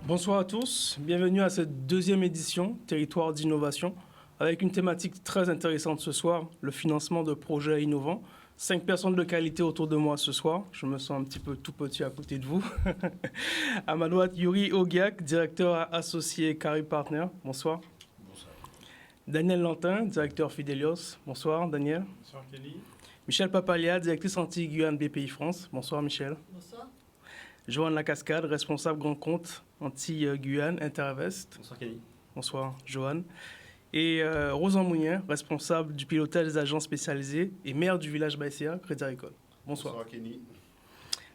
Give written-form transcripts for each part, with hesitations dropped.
Bonsoir à tous, bienvenue à cette deuxième édition Territoire d'innovation avec une thématique très intéressante ce soir, le financement de projets innovants. 5 personnes de qualité autour de moi ce soir, je me sens un petit peu tout petit à côté de vous. À ma droite, Yuri Ogiak, directeur associé Carib Partner, bonsoir. Bonsoir. Daniel Lantin, directeur Fidelios, bonsoir Daniel. Bonsoir Kelly. Michel Papalia, directrice anti-Guyane BPI France, bonsoir Michel. Bonsoir. Joanne Lacascade, responsable grand compte anti-Guyane Intervest. Bonsoir Kelly. Bonsoir Joanne. Et Rosan Mounien, responsable du pilotage des agences spécialisées et maire du village Baïséa, Crédit Agricole. Bonsoir. Bonsoir Kenny.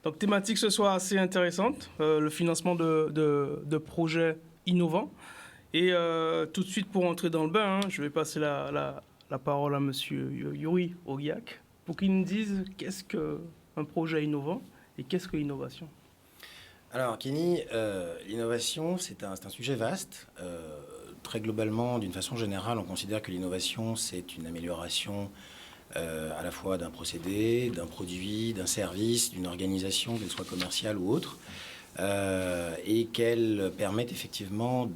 Donc thématique ce soir assez intéressante, le financement de projets innovants. Et tout de suite pour entrer dans le bain, je vais passer la parole à monsieur Yuri Ogiak pour qu'il nous dise qu'est-ce qu'un projet innovant et qu'est-ce que l'innovation. Alors, Kenny, l'innovation, c'est un sujet vaste. Très globalement, d'une façon générale, on considère que l'innovation, c'est une amélioration à la fois d'un procédé, d'un produit, d'un service, d'une organisation, qu'elle soit commerciale ou autre, et qu'elle permette effectivement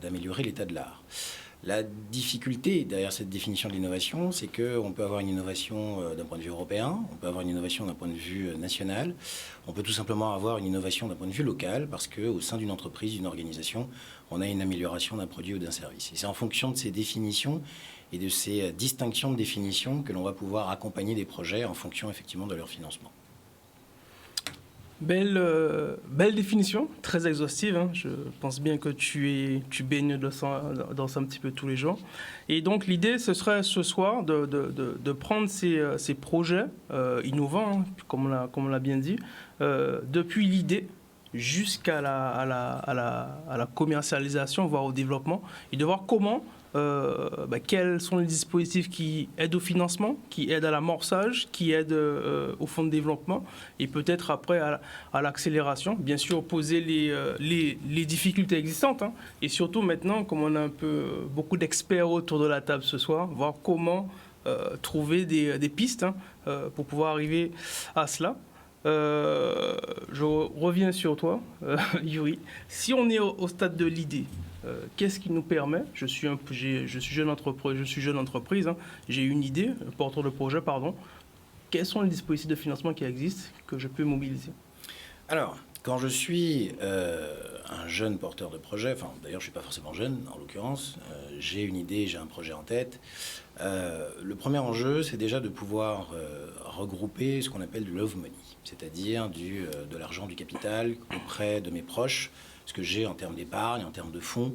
d'améliorer l'état de l'art. La difficulté derrière cette définition de l'innovation, c'est qu'on peut avoir une innovation d'un point de vue européen, on peut avoir une innovation d'un point de vue national, on peut tout simplement avoir une innovation d'un point de vue local, parce qu'au sein d'une entreprise, d'une organisation, on a une amélioration d'un produit ou d'un service. Et c'est en fonction de ces définitions et de ces distinctions de définition que l'on va pouvoir accompagner des projets en fonction effectivement de leur financement. Belle définition, très exhaustive. Hein. Je pense bien que tu baignes dans ça un petit peu tous les jours. Et donc l'idée, ce serait ce soir de prendre ces projets innovants, hein, comme on l'a bien dit, depuis l'idée jusqu'à la commercialisation, voire au développement, et de voir comment quels sont les dispositifs qui aident au financement, qui aident à l'amorçage, qui aident au fonds de développement et peut-être après à l'accélération. Bien sûr, poser les difficultés existantes hein, et surtout maintenant, comme on a un peu beaucoup d'experts autour de la table ce soir, voir comment trouver des pistes hein, pour pouvoir arriver à cela. Je reviens sur toi, Yuri. Si on est au stade de l'idée, qu'est-ce qui nous permet, je suis jeune entreprise, hein, j'ai une idée, porteur de projet, pardon. Quels sont les dispositifs de financement qui existent que je peux mobiliser? Alors, quand je suis un jeune porteur de projet, enfin d'ailleurs je ne suis pas forcément jeune en l'occurrence, j'ai une idée, j'ai un projet en tête. Le premier enjeu, c'est déjà de pouvoir regrouper ce qu'on appelle du love money, c'est-à-dire de l'argent, du capital auprès de mes proches, ce que j'ai en termes d'épargne, en termes de fonds.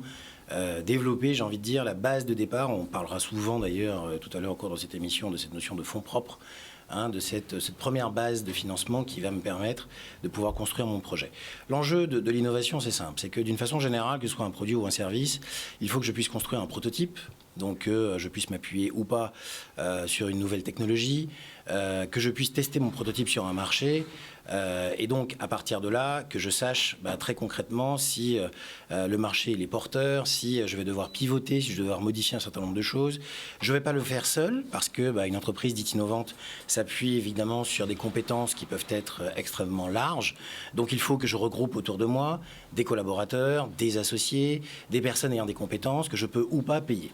Développer, j'ai envie de dire, la base de départ. On parlera souvent d'ailleurs tout à l'heure au cours de cette émission de cette notion de fonds propres, hein, de cette première base de financement qui va me permettre de pouvoir construire mon projet. L'enjeu de l'innovation, c'est simple, c'est que d'une façon générale, que ce soit un produit ou un service, il faut que je puisse construire un prototype, donc que je puisse m'appuyer ou pas sur une nouvelle technologie, que je puisse tester mon prototype sur un marché, et donc à partir de là, que je sache très concrètement si le marché il est porteur, si je vais devoir pivoter, si je vais devoir modifier un certain nombre de choses. Je ne vais pas le faire seul, parce que une entreprise dite innovante s'appuie évidemment sur des compétences qui peuvent être extrêmement larges. Donc il faut que je regroupe autour de moi des collaborateurs, des associés, des personnes ayant des compétences que je peux ou pas payer.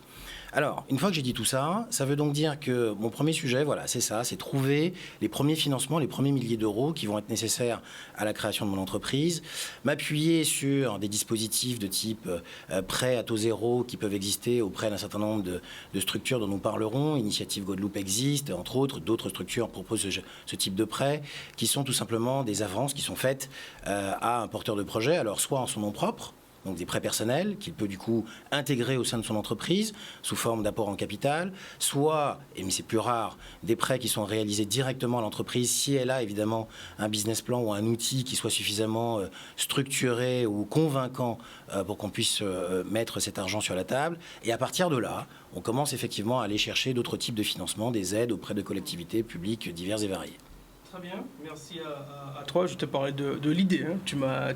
Alors, une fois que j'ai dit tout ça, ça veut donc dire que mon premier sujet, voilà, c'est ça, c'est trouver les premiers financements, les premiers milliers d'euros qui vont être nécessaires à la création de mon entreprise, m'appuyer sur des dispositifs de type prêt à taux zéro qui peuvent exister auprès d'un certain nombre de structures dont nous parlerons. Initiative Guadeloupe existe, entre autres, d'autres structures proposent ce type de prêts qui sont tout simplement des avances qui sont faites à un porteur de projet, alors soit en son nom propre, donc des prêts personnels qu'il peut du coup intégrer au sein de son entreprise sous forme d'apport en capital, soit, mais c'est plus rare, des prêts qui sont réalisés directement à l'entreprise si elle a évidemment un business plan ou un outil qui soit suffisamment structuré ou convaincant pour qu'on puisse mettre cet argent sur la table. Et à partir de là, on commence effectivement à aller chercher d'autres types de financement, des aides auprès de collectivités publiques diverses et variées. Très bien, merci à toi. Je te parlais de l'idée. Hein.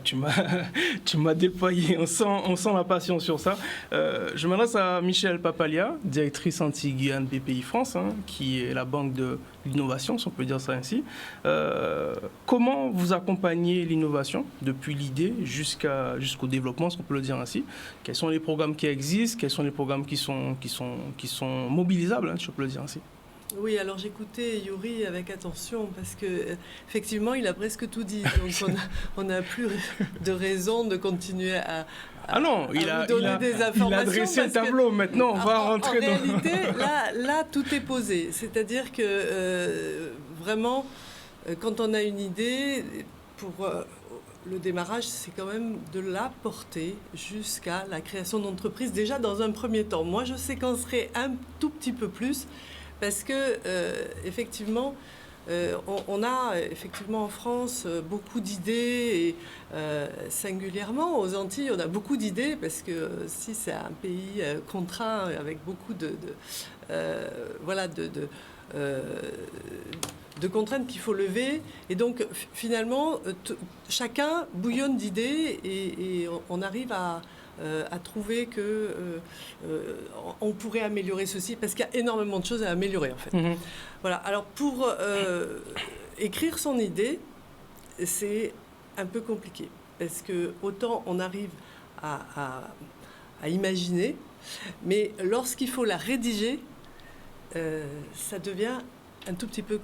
Tu m'as déployé. On sent la passion sur ça. Je m'adresse à Michèle Papalia, directrice anti-Guyane BPI France, hein, qui est la banque de l'innovation, si on peut dire ça ainsi. Comment vous accompagnez l'innovation depuis l'idée jusqu'au développement, si on peut le dire ainsi? Quels sont les programmes qui existent? Quels sont les programmes qui sont mobilisables, hein, si on peut le dire ainsi? Oui, alors j'écoutais Yuri avec attention parce que effectivement, il a presque tout dit. Donc on n'a plus de raison de continuer à vous donner des informations. Il a dressé un tableau. Maintenant, on va rentrer dans... En réalité, là, tout est posé. C'est-à-dire que vraiment, quand on a une idée, pour le démarrage, c'est quand même de la porter jusqu'à la création d'entreprise, déjà dans un premier temps. Moi, je séquencerai un tout petit peu plus. Parce que effectivement, on a effectivement en France beaucoup d'idées et singulièrement aux Antilles, on a beaucoup d'idées parce que si c'est un pays contraint avec beaucoup de contraintes qu'il faut lever, et donc finalement chacun bouillonne d'idées et on arrive à trouver que on pourrait améliorer ceci, parce qu'il y a énormément de choses à améliorer en fait. Mmh. Voilà. Alors pour écrire son idée, c'est un peu compliqué, parce que autant on arrive à imaginer, mais lorsqu'il faut la rédiger, ça devient un tout petit peu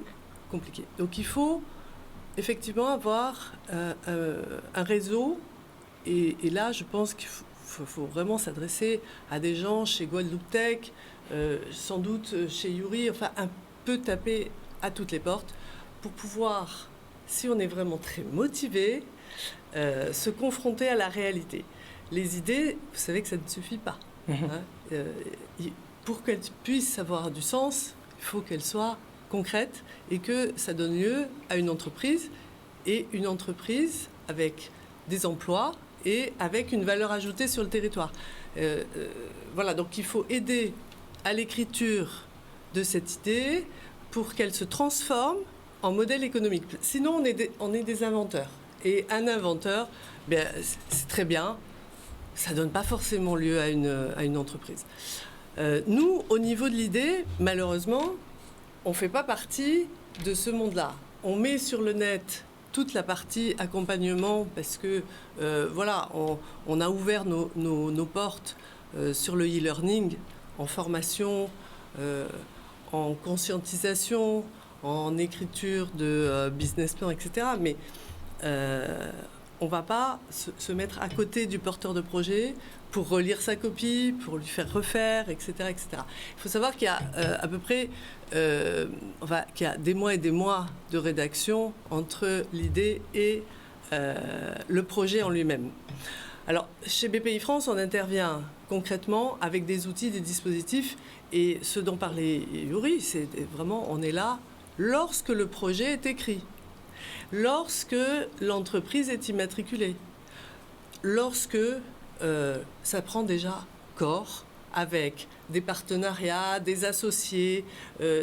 compliqué. Donc il faut effectivement avoir un réseau, et là je pense qu'il faut vraiment s'adresser à des gens chez Guadeloupe Tech, sans doute chez Yuri, enfin un peu taper à toutes les portes pour pouvoir, si on est vraiment très motivé, se confronter à la réalité. Les idées, vous savez que ça ne suffit pas. Mmh. Hein, pour qu'elles puissent avoir du sens, il faut qu'elles soient concrètes et que ça donne lieu à une entreprise, et une entreprise avec des emplois et avec une valeur ajoutée sur le territoire. Voilà, donc il faut aider à l'écriture de cette idée pour qu'elle se transforme en modèle économique. Sinon, on est des inventeurs. Et un inventeur, c'est très bien, ça ne donne pas forcément lieu à une entreprise. Nous, au niveau de l'idée, malheureusement, on ne fait pas partie de ce monde-là. On met sur le net toute la partie accompagnement, parce que on a ouvert nos portes sur le e-learning, en formation, en conscientisation, en écriture de business plan, etc. Mais on ne va pas se mettre à côté du porteur de projet pour relire sa copie, pour lui faire refaire, etc. etc. Il faut savoir qu'il y a à peu près qu'il y a des mois et des mois de rédaction entre l'idée et le projet en lui-même. Alors, chez BPI France, on intervient concrètement avec des outils, des dispositifs, et ce dont parlait Yuri, c'est vraiment, on est là lorsque le projet est écrit, lorsque l'entreprise est immatriculée, lorsque ça prend déjà corps, avec des partenariats, des associés,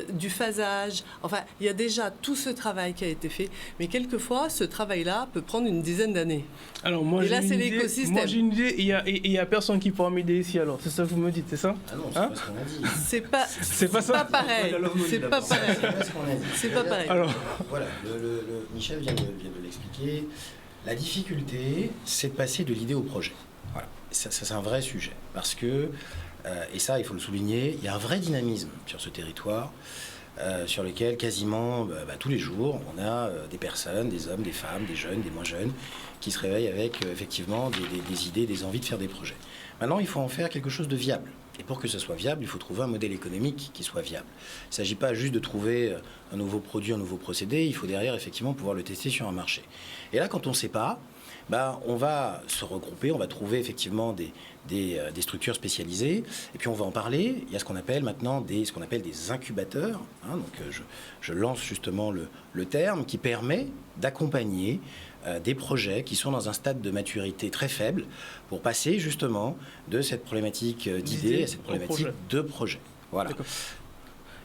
du phasage. Enfin, il y a déjà tout ce travail qui a été fait. Mais quelquefois, ce travail-là peut prendre une dizaine d'années. Alors, moi, et là, c'est l'écosystème. Moi, j'ai une idée, et il n'y a personne qui pourra m'aider ici, alors. C'est ça que vous me dites, c'est ça? Ah non, c'est pas ce qu'on a dit. C'est pas ça. Pareil. C'est pas pareil. C'est pas pareil. Alors... Voilà, Michel vient de l'expliquer. La difficulté, c'est de passer de l'idée au projet. Voilà. Ça, c'est un vrai sujet. Parce que... et ça, il faut le souligner, il y a un vrai dynamisme sur ce territoire, sur lequel quasiment tous les jours, on a des personnes, des hommes, des femmes, des jeunes, des moins jeunes, qui se réveillent avec effectivement des idées, des envies de faire des projets. Maintenant, il faut en faire quelque chose de viable. Et pour que ce soit viable, il faut trouver un modèle économique qui soit viable. Il ne s'agit pas juste de trouver un nouveau produit, un nouveau procédé, il faut derrière effectivement pouvoir le tester sur un marché. Et là, quand on ne sait pas, on va se regrouper, on va trouver effectivement des structures spécialisées, et puis on va en parler. Il y a ce qu'on appelle maintenant des incubateurs, hein, donc je lance justement le terme, qui permet d'accompagner des projets qui sont dans un stade de maturité très faible pour passer justement de cette problématique d'idées à cette problématique de projet. Voilà.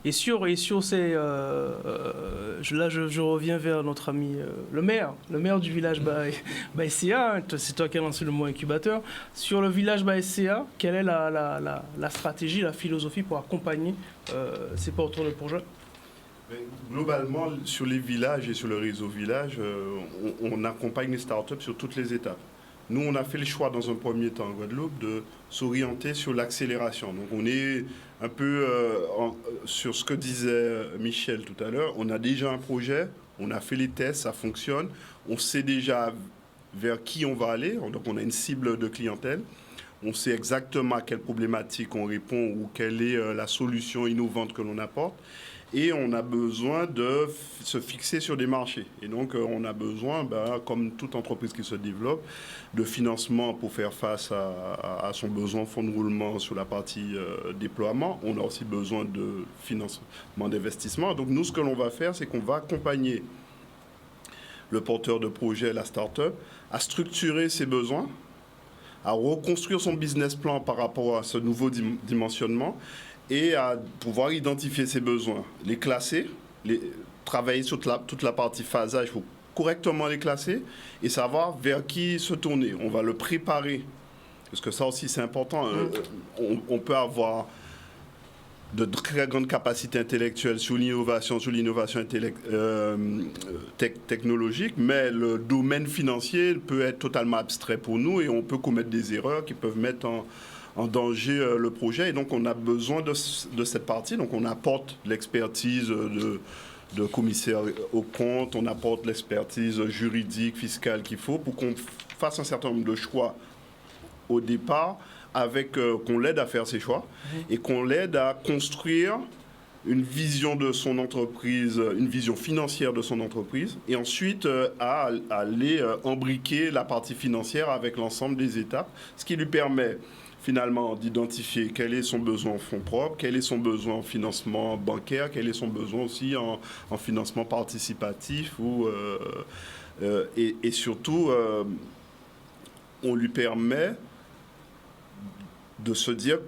Et sur ces... là, je reviens vers notre ami le maire du village Baïséa, c'est toi qui as lancé le mot incubateur. Sur le village Baïséa, quelle est la stratégie, la philosophie pour accompagner ces porteurs de projets? Globalement, sur les villages et sur le réseau village, on accompagne les startups sur toutes les étapes. Nous, on a fait le choix dans un premier temps en Guadeloupe de s'orienter sur l'accélération. Donc, on est un peu sur ce que disait Michel tout à l'heure. On a déjà un projet, on a fait les tests, ça fonctionne. On sait déjà vers qui on va aller. Donc, on a une cible de clientèle. On sait exactement à quelle problématique on répond ou quelle est la solution innovante que l'on apporte. Et on a besoin de se fixer sur des marchés. Et donc, on a besoin, comme toute entreprise qui se développe, de financement pour faire face à son besoin de fonds de roulement sur la partie déploiement. On a aussi besoin de financement d'investissement. Donc, nous, ce que l'on va faire, c'est qu'on va accompagner le porteur de projet, la start-up, à structurer ses besoins, à reconstruire son business plan par rapport à ce nouveau dimensionnement, et à pouvoir identifier ses besoins, les classer, travailler sur toute la partie phasage pour correctement les classer et savoir vers qui se tourner. On va le préparer, parce que ça aussi c'est important. On peut avoir de très grandes capacités intellectuelles sur l'innovation technologique, mais le domaine financier peut être totalement abstrait pour nous et on peut commettre des erreurs qui peuvent mettre en danger le projet. Et donc, on a besoin de cette partie. Donc, on apporte l'expertise de commissaire aux comptes, on apporte l'expertise juridique, fiscale qu'il faut pour qu'on fasse un certain nombre de choix au départ, qu'on l'aide à faire ses choix et qu'on l'aide à construire une vision de son entreprise, une vision financière de son entreprise, et ensuite à aller embriquer la partie financière avec l'ensemble des étapes, ce qui lui permet finalement d'identifier quel est son besoin en fonds propres, quel est son besoin en financement bancaire, quel est son besoin aussi en financement participatif, et surtout, on lui permet de se dire,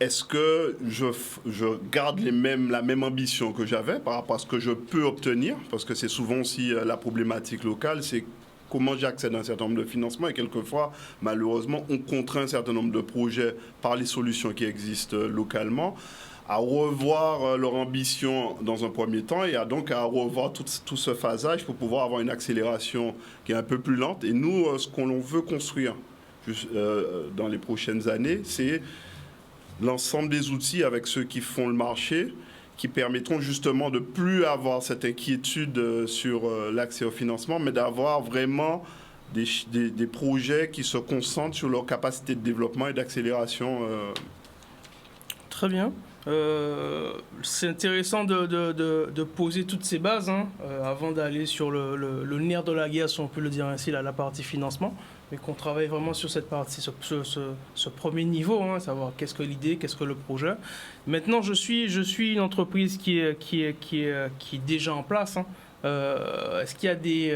est-ce que je garde la même ambition que j'avais par rapport à ce que je peux obtenir, parce que c'est souvent aussi la problématique locale, c'est comment j'accède à un certain nombre de financements, et quelquefois, malheureusement, on contraint un certain nombre de projets par les solutions qui existent localement à revoir leur ambition dans un premier temps et donc à revoir tout ce phasage pour pouvoir avoir une accélération qui est un peu plus lente. Et nous, ce qu'on veut construire dans les prochaines années, c'est l'ensemble des outils avec ceux qui font le marché, qui permettront justement de plus avoir cette inquiétude sur l'accès au financement, mais d'avoir vraiment des projets qui se concentrent sur leur capacité de développement et d'accélération. Très bien. C'est intéressant de poser toutes ces bases avant d'aller sur le nerf de la guerre, si on peut le dire ainsi, la partie financement, mais qu'on travaille vraiment sur cette partie, ce premier niveau, savoir qu'est-ce que l'idée, qu'est-ce que le projet. Maintenant, je suis une entreprise qui est déjà en place. Est-ce qu'il y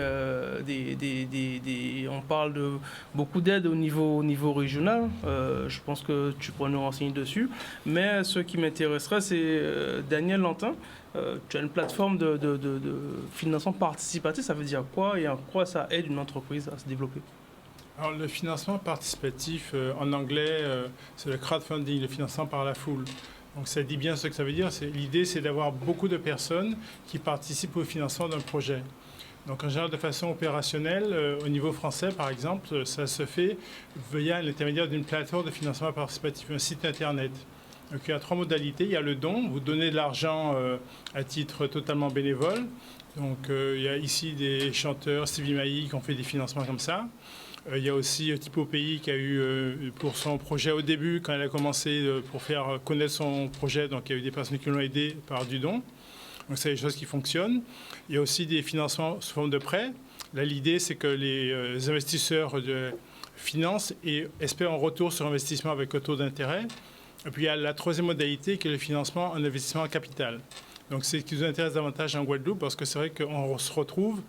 a on parle de beaucoup d'aides au niveau régional, je pense que tu pourrais nous renseigner dessus, mais ce qui m'intéresserait, c'est Daniel Lantin, tu as une plateforme de financement participatif, ça veut dire quoi et en quoi ça aide une entreprise à se développer? Alors, le financement participatif, en anglais, c'est le crowdfunding, le financement par la foule. Donc ça dit bien ce que ça veut dire. L'idée, c'est d'avoir beaucoup de personnes qui participent au financement d'un projet. Donc en général, de façon opérationnelle, au niveau français, par exemple, ça se fait via l'intermédiaire d'une plateforme de financement participatif, un site Internet. Donc il y a 3 modalités. Il y a le don. Vous donnez de l'argent à titre totalement bénévole. Donc il y a ici des chanteurs, Stevie Maï, qui ont fait des financements comme ça. Il y a aussi Tipo Pays qui a eu pour son projet au début, quand elle a commencé pour faire connaître son projet, donc il y a eu des personnes qui l'ont aidé par du don. Donc c'est des choses qui fonctionnent. Il y a aussi des financements sous forme de prêts. Là, l'idée, c'est que les investisseurs financent et espèrent un retour sur investissement avec un taux d'intérêt. Et puis il y a la 3e modalité qui est le financement en investissement en capital. Donc c'est ce qui nous intéresse davantage en Guadeloupe parce que c'est vrai qu'on se retrouve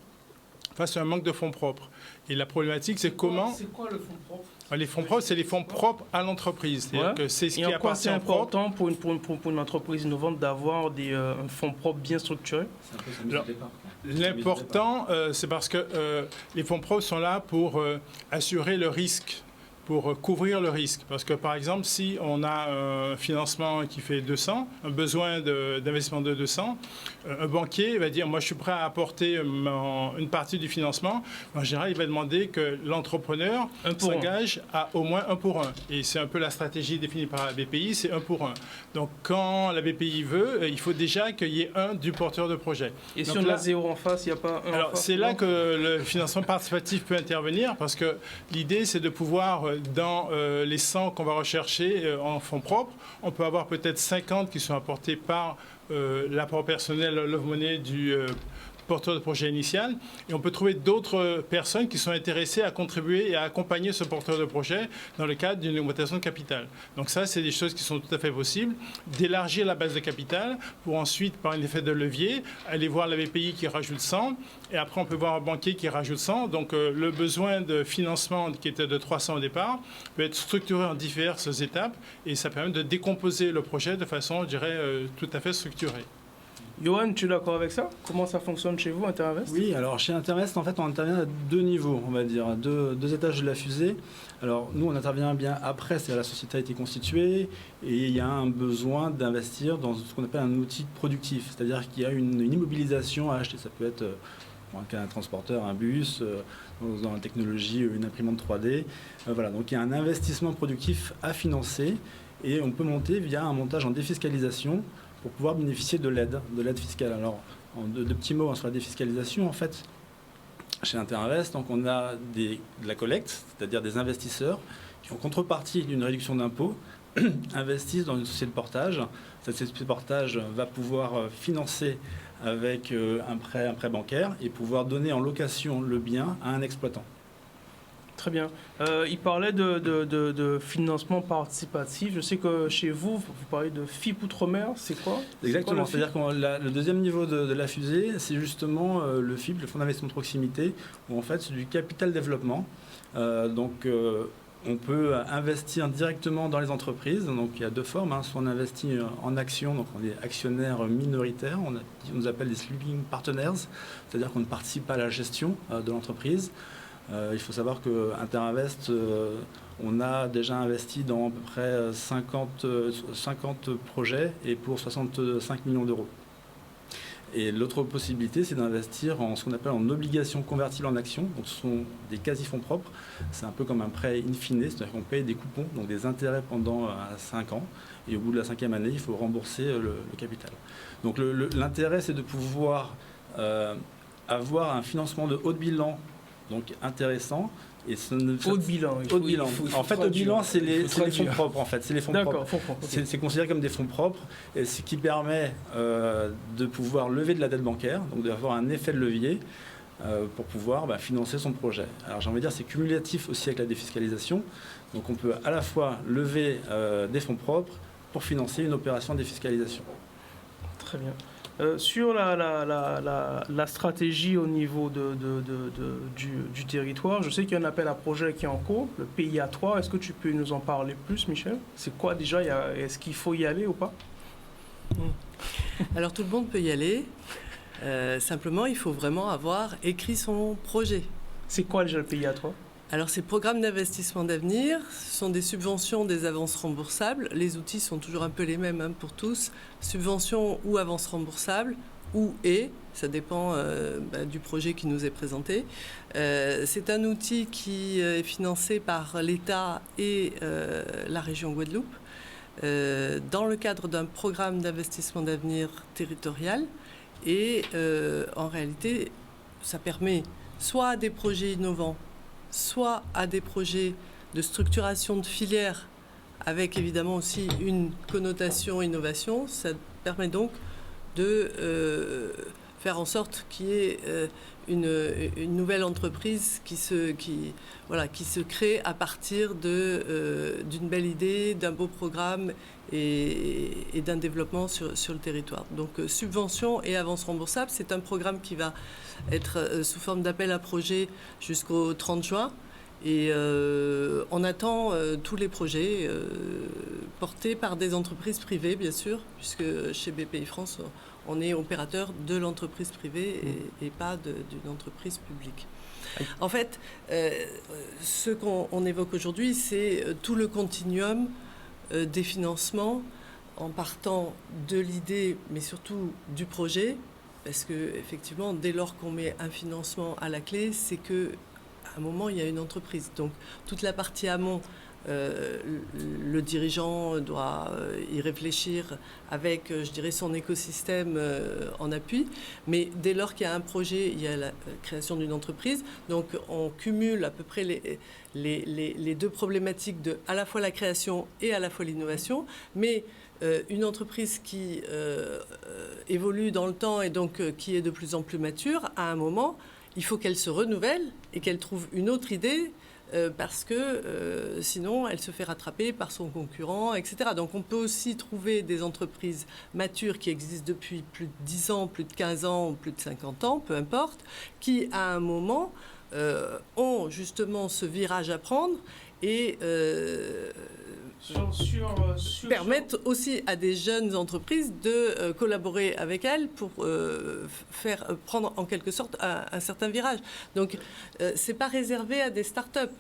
face à un manque de fonds propres. Et la problématique, c'est comment... C'est quoi le fonds propre? Les fonds propres, c'est les fonds propres à l'entreprise. C'est-à-dire que c'est ce qui Et en quoi appartient c'est en propre. important pour une entreprise innovante d'avoir un fonds propre bien structuré? C'est un peu sa mise au départ. L'important, c'est parce que les fonds propres sont là pour assurer le risque, pour couvrir le risque. Parce que, par exemple, si on a un financement qui fait 200, un besoin d'investissement de 200, un banquier va dire, moi, je suis prêt à apporter une partie du financement. En général, il va demander que l'entrepreneur s'engage à au moins 1 pour 1. Et c'est un peu la stratégie définie par la BPI, c'est 1 pour 1. Donc, quand la BPI veut, il faut déjà qu'il y ait un du porteur de projet. Et si Donc on là, a 0 en face, il n'y a pas 1 en alors, face? c'est là que le financement participatif peut intervenir, parce que l'idée, c'est de pouvoir, dans les 100 qu'on va rechercher en fonds propres, on peut avoir peut-être 50 qui sont apportés par l'apport personnel, love money du porteur de projet initial, et on peut trouver d'autres personnes qui sont intéressées à contribuer et à accompagner ce porteur de projet dans le cadre d'une augmentation de capital. Donc ça, c'est des choses qui sont tout à fait possibles, d'élargir la base de capital pour ensuite, par un effet de levier, aller voir la BPI qui rajoute 100, et après on peut voir un banquier qui rajoute 100. Donc le besoin de financement qui était de 300 au départ peut être structuré en diverses étapes, et ça permet de décomposer le projet de façon, je dirais, tout à fait structurée. Johan, tu es d'accord avec ça? Comment ça fonctionne chez vous, Interinvest? Oui, alors chez Interinvest, en fait, on intervient à 2 niveaux, on va dire, à deux étages de la fusée. Alors, nous, on intervient bien après, c'est-à-dire la société a été constituée et il y a un besoin d'investir dans ce qu'on appelle un outil productif, c'est-à-dire qu'il y a une immobilisation à acheter. Ça peut être, pour un cas, un transporteur, un bus, dans la technologie, une imprimante 3D. Voilà, donc il y a un investissement productif à financer et on peut monter via un montage en défiscalisation pour pouvoir bénéficier de l'aide fiscale. Alors, en deux petits mots sur la défiscalisation, en fait, chez Interinvest, donc on a de la collecte, c'est-à-dire des investisseurs qui, en contrepartie d'une réduction d'impôts, investissent dans une société de portage. Cette société de portage va pouvoir financer avec un prêt bancaire et pouvoir donner en location le bien à un exploitant. Très bien. Il parlait de financement participatif. Je sais que chez vous, vous parlez de FIP Outre-mer. C'est quoi? Exactement. C'est-à-dire que le deuxième niveau de la fusée, c'est justement le FIP, le Fonds d'investissement de proximité, où en fait c'est du capital développement. On peut investir directement dans les entreprises. Donc il y a 2 formes. Soit on investit en actions, donc on est actionnaire minoritaire. On nous appelle des sleeping partners, c'est-à-dire qu'on ne participe pas à la gestion de l'entreprise. Il faut savoir qu'Interinvest, on a déjà investi dans à peu près 50 projets et pour 65 millions d'euros. Et l'autre possibilité, c'est d'investir en ce qu'on appelle en obligations convertibles en actions. Donc ce sont des quasi-fonds propres. C'est un peu comme un prêt in fine, c'est-à-dire qu'on paye des coupons, donc des intérêts pendant 5 ans. Et au bout de la 5e année, il faut rembourser le capital. Donc l'intérêt, c'est de pouvoir avoir un financement de haut de bilan, donc intéressant. Et haut de bilan. En fait, haut de bilan, c'est les fonds propres. En fait, c'est les fonds propres. Okay. C'est considéré comme des fonds propres, et ce qui permet de pouvoir lever de la dette bancaire, donc d'avoir un effet de levier pour pouvoir financer son projet. Alors j'ai envie de dire, c'est cumulatif aussi avec la défiscalisation. Donc on peut à la fois lever des fonds propres pour financer une opération de défiscalisation. Très bien. Sur la stratégie au niveau du territoire, je sais qu'il y a un appel à projet qui est en cours, le PIA 3. Est-ce que tu peux nous en parler plus, Michel? C'est quoi déjà? Est-ce qu'il faut y aller ou pas? Alors tout le monde peut y aller. Simplement, il faut vraiment avoir écrit son projet. C'est quoi déjà le PIA 3? Alors, ces programmes d'investissement d'avenir, ce sont des subventions, des avances remboursables. Les outils sont toujours un peu les mêmes pour tous. Subventions ou avances remboursables, ça dépend du projet qui nous est présenté. C'est un outil qui est financé par l'État et la région Guadeloupe dans le cadre d'un programme d'investissement d'avenir territorial. Et en réalité, ça permet soit à des projets innovants, soit à des projets de structuration de filières avec évidemment aussi une connotation innovation. Ça permet donc de faire en sorte qu'il y ait une nouvelle entreprise qui se crée à partir d'une belle idée, d'un beau programme et d'un développement sur le territoire. Donc subventions et avances remboursables, c'est un programme qui va être sous forme d'appel à projet jusqu'au 30 juin Et on attend tous les projets portés par des entreprises privées, bien sûr, puisque chez BPI France, on est opérateur de l'entreprise privée et pas d'une entreprise publique. En fait, ce qu'on évoque aujourd'hui, c'est tout le continuum des financements en partant de l'idée, mais surtout du projet, parce que effectivement, dès lors qu'on met un financement à la clé, c'est que à un moment, il y a une entreprise. Donc, toute la partie amont, le dirigeant doit y réfléchir avec, je dirais, son écosystème en appui. Mais dès lors qu'il y a un projet, il y a la création d'une entreprise. Donc, on cumule à peu près les deux problématiques de à la fois la création et à la fois l'innovation. Mais une entreprise qui évolue dans le temps et donc qui est de plus en plus mature, à un moment, il faut qu'elle se renouvelle et qu'elle trouve une autre idée parce que sinon elle se fait rattraper par son concurrent, etc. Donc on peut aussi trouver des entreprises matures qui existent depuis plus de 10 ans, plus de 15 ans ou plus de 50 ans, peu importe, qui à un moment ont justement ce virage à prendre et permettent aussi à des jeunes entreprises de collaborer avec elles pour prendre en quelque sorte un certain virage. Donc, c'est pas réservé à des startups.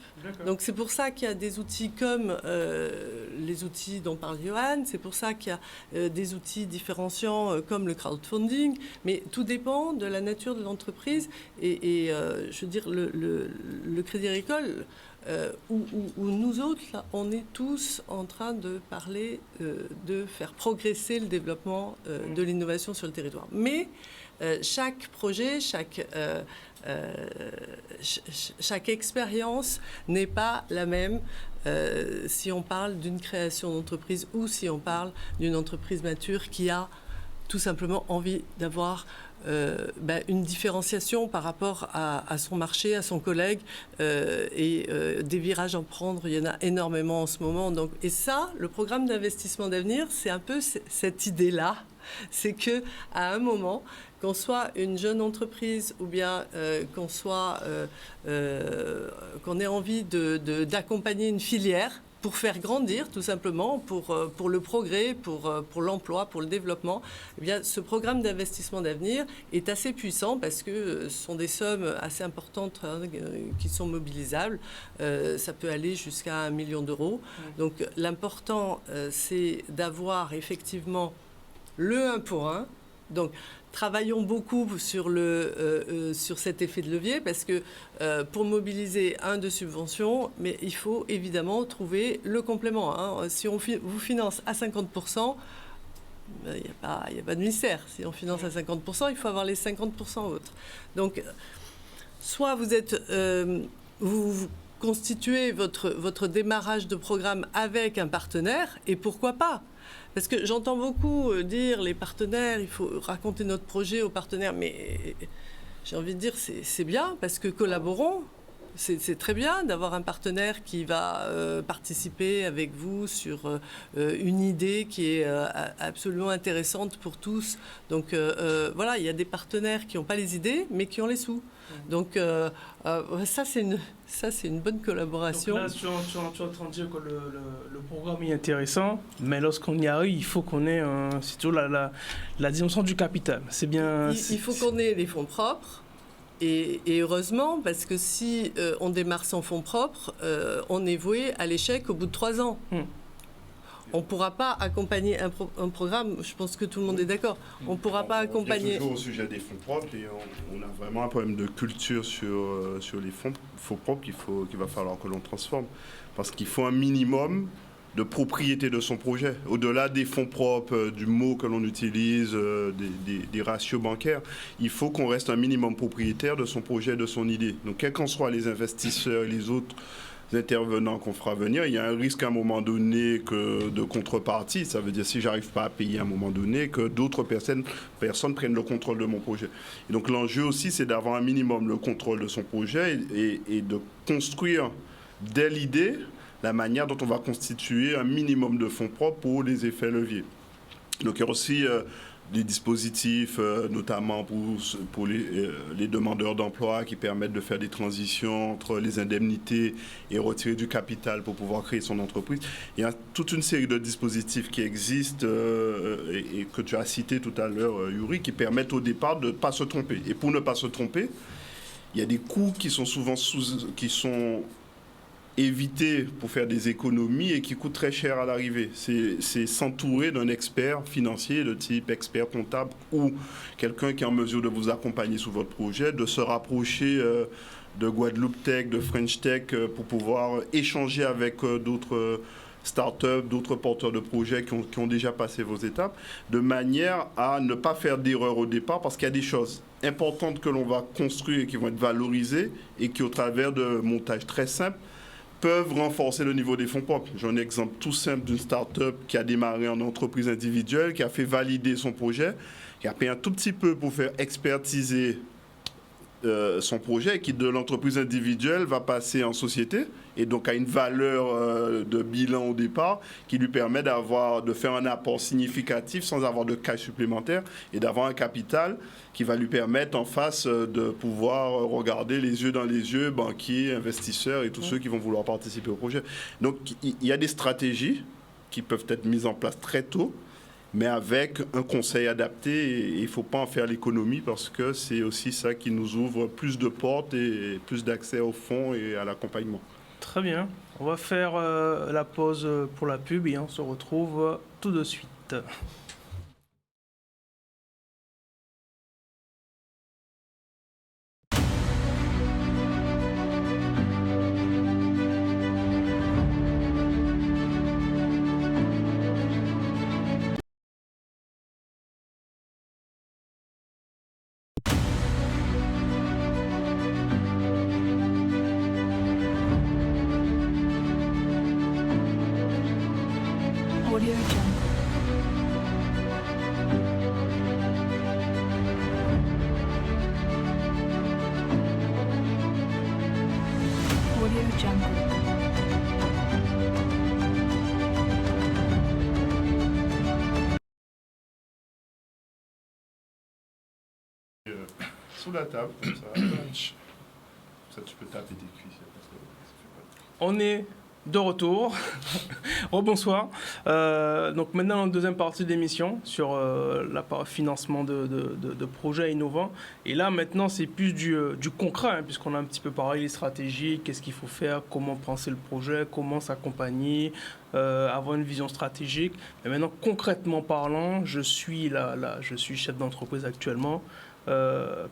Donc, c'est pour ça qu'il y a des outils comme les outils dont parle Johan, c'est pour ça qu'il y a des outils différenciants comme le crowdfunding, mais tout dépend de la nature de l'entreprise et je veux dire, le Crédit Agricole, où nous autres, là, on est tous en train de parler de faire progresser le développement de l'innovation sur le territoire. Mais chaque projet, chaque expérience n'est pas la même si on parle d'une création d'entreprise ou si on parle d'une entreprise mature qui a tout simplement envie d'avoir une différenciation par rapport à son marché, à son collègue et des virages à prendre, il y en a énormément en ce moment. Donc, et ça, le programme d'investissement d'avenir, c'est un peu cette idée-là, c'est que à un moment, qu'on soit une jeune entreprise ou bien qu'on ait envie d'accompagner une filière pour faire grandir, tout simplement, pour le progrès, pour l'emploi, pour le développement, eh bien, ce programme d'investissement d'avenir est assez puissant parce que ce sont des sommes assez importantes qui sont mobilisables. Ça peut aller jusqu'à 1 million d'euros. Donc, l'important, c'est d'avoir effectivement le 1 pour 1. Donc, travaillons beaucoup sur cet effet de levier parce que pour mobiliser de subventions, mais il faut évidemment trouver le complément. Si on vous finance à 50%, il n'y a pas de mystère. Si on finance à 50%, il faut avoir les 50% autres. Donc, soit vous constituez votre démarrage de programme avec un partenaire, et pourquoi pas ? Parce que j'entends beaucoup dire les partenaires, il faut raconter notre projet aux partenaires, mais j'ai envie de dire c'est bien parce que collaborons. C'est très bien d'avoir un partenaire qui va participer avec vous sur une idée qui est absolument intéressante pour tous. Donc voilà, il y a des partenaires qui n'ont pas les idées, mais qui ont les sous. Donc ça, c'est une bonne collaboration. Donc là, tu es en train de dire que le programme est intéressant, mais lorsqu'on y arrive, il faut qu'on ait c'est toujours la dimension du capital. C'est bien. Il faut qu'on ait les fonds propres. Et heureusement, parce que si on démarre sans fonds propres, on est voué à l'échec au bout de 3 ans. On ne pourra pas accompagner un programme, je pense que tout le monde est d'accord. On ne pourra pas accompagner... On toujours au sujet des fonds propres et on a vraiment un problème de culture sur les fonds propres qu'il va falloir que l'on transforme. Parce qu'il faut un minimum de propriété de son projet. Au-delà des fonds propres, du mot que l'on utilise, des ratios bancaires, il faut qu'on reste un minimum propriétaire de son projet, de son idée. Donc, quels qu'en soient les investisseurs et les autres intervenants qu'on fera venir, il y a un risque à un moment donné de contrepartie. Ça veut dire si j'arrive pas à payer à un moment donné, que d'autres personnes prennent le contrôle de mon projet. Et donc, l'enjeu aussi, c'est d'avoir un minimum le contrôle de son projet et de construire dès l'idée la manière dont on va constituer un minimum de fonds propres pour les effets leviers. Donc il y a aussi des dispositifs, notamment pour les demandeurs d'emploi, qui permettent de faire des transitions entre les indemnités et retirer du capital pour pouvoir créer son entreprise. Il y a toute une série de dispositifs qui existent et que tu as cité tout à l'heure, Yuri, qui permettent au départ de ne pas se tromper. Et pour ne pas se tromper, il y a des coûts qui sont souvent éviter pour faire des économies et qui coûtent très cher à l'arrivée. C'est s'entourer d'un expert financier de type expert comptable ou quelqu'un qui est en mesure de vous accompagner sur votre projet, de se rapprocher de Guadeloupe Tech, de French Tech pour pouvoir échanger avec d'autres start-up, d'autres porteurs de projets qui ont déjà passé vos étapes, de manière à ne pas faire d'erreur au départ, parce qu'il y a des choses importantes que l'on va construire et qui vont être valorisées et qui, au travers de montages très simples, peuvent renforcer le niveau des fonds propres. J'ai un exemple tout simple d'une start-up qui a démarré en entreprise individuelle, qui a fait valider son projet, qui a payé un tout petit peu pour faire expertiser son projet et qui, de l'entreprise individuelle, va passer en société et donc a une valeur de bilan au départ qui lui permet de faire un apport significatif sans avoir de cash supplémentaire et d'avoir un capital qui va lui permettre en face de pouvoir regarder les yeux dans les yeux banquiers, investisseurs et tous ceux qui vont vouloir participer au projet. Donc il y a des stratégies qui peuvent être mises en place très tôt, mais avec un conseil adapté, il ne faut pas en faire l'économie parce que c'est aussi ça qui nous ouvre plus de portes et plus d'accès aux fonds et à l'accompagnement. Très bien. On va faire la pause pour la pub et on se retrouve tout de suite. Audio Jungle. Audio Jungle. Sous la table, comme ça. Ça, tu peux taper tes cuisses. On est de retour. Rebonsoir. Donc maintenant, dans la deuxième partie de l'émission, sur la financement de projets innovants. Et là, maintenant, c'est plus du concret, hein, puisqu'on a un petit peu parlé des stratégies, qu'est-ce qu'il faut faire, comment penser le projet, comment s'accompagner, avoir une vision stratégique. Mais maintenant, concrètement parlant, je suis chef d'entreprise actuellement.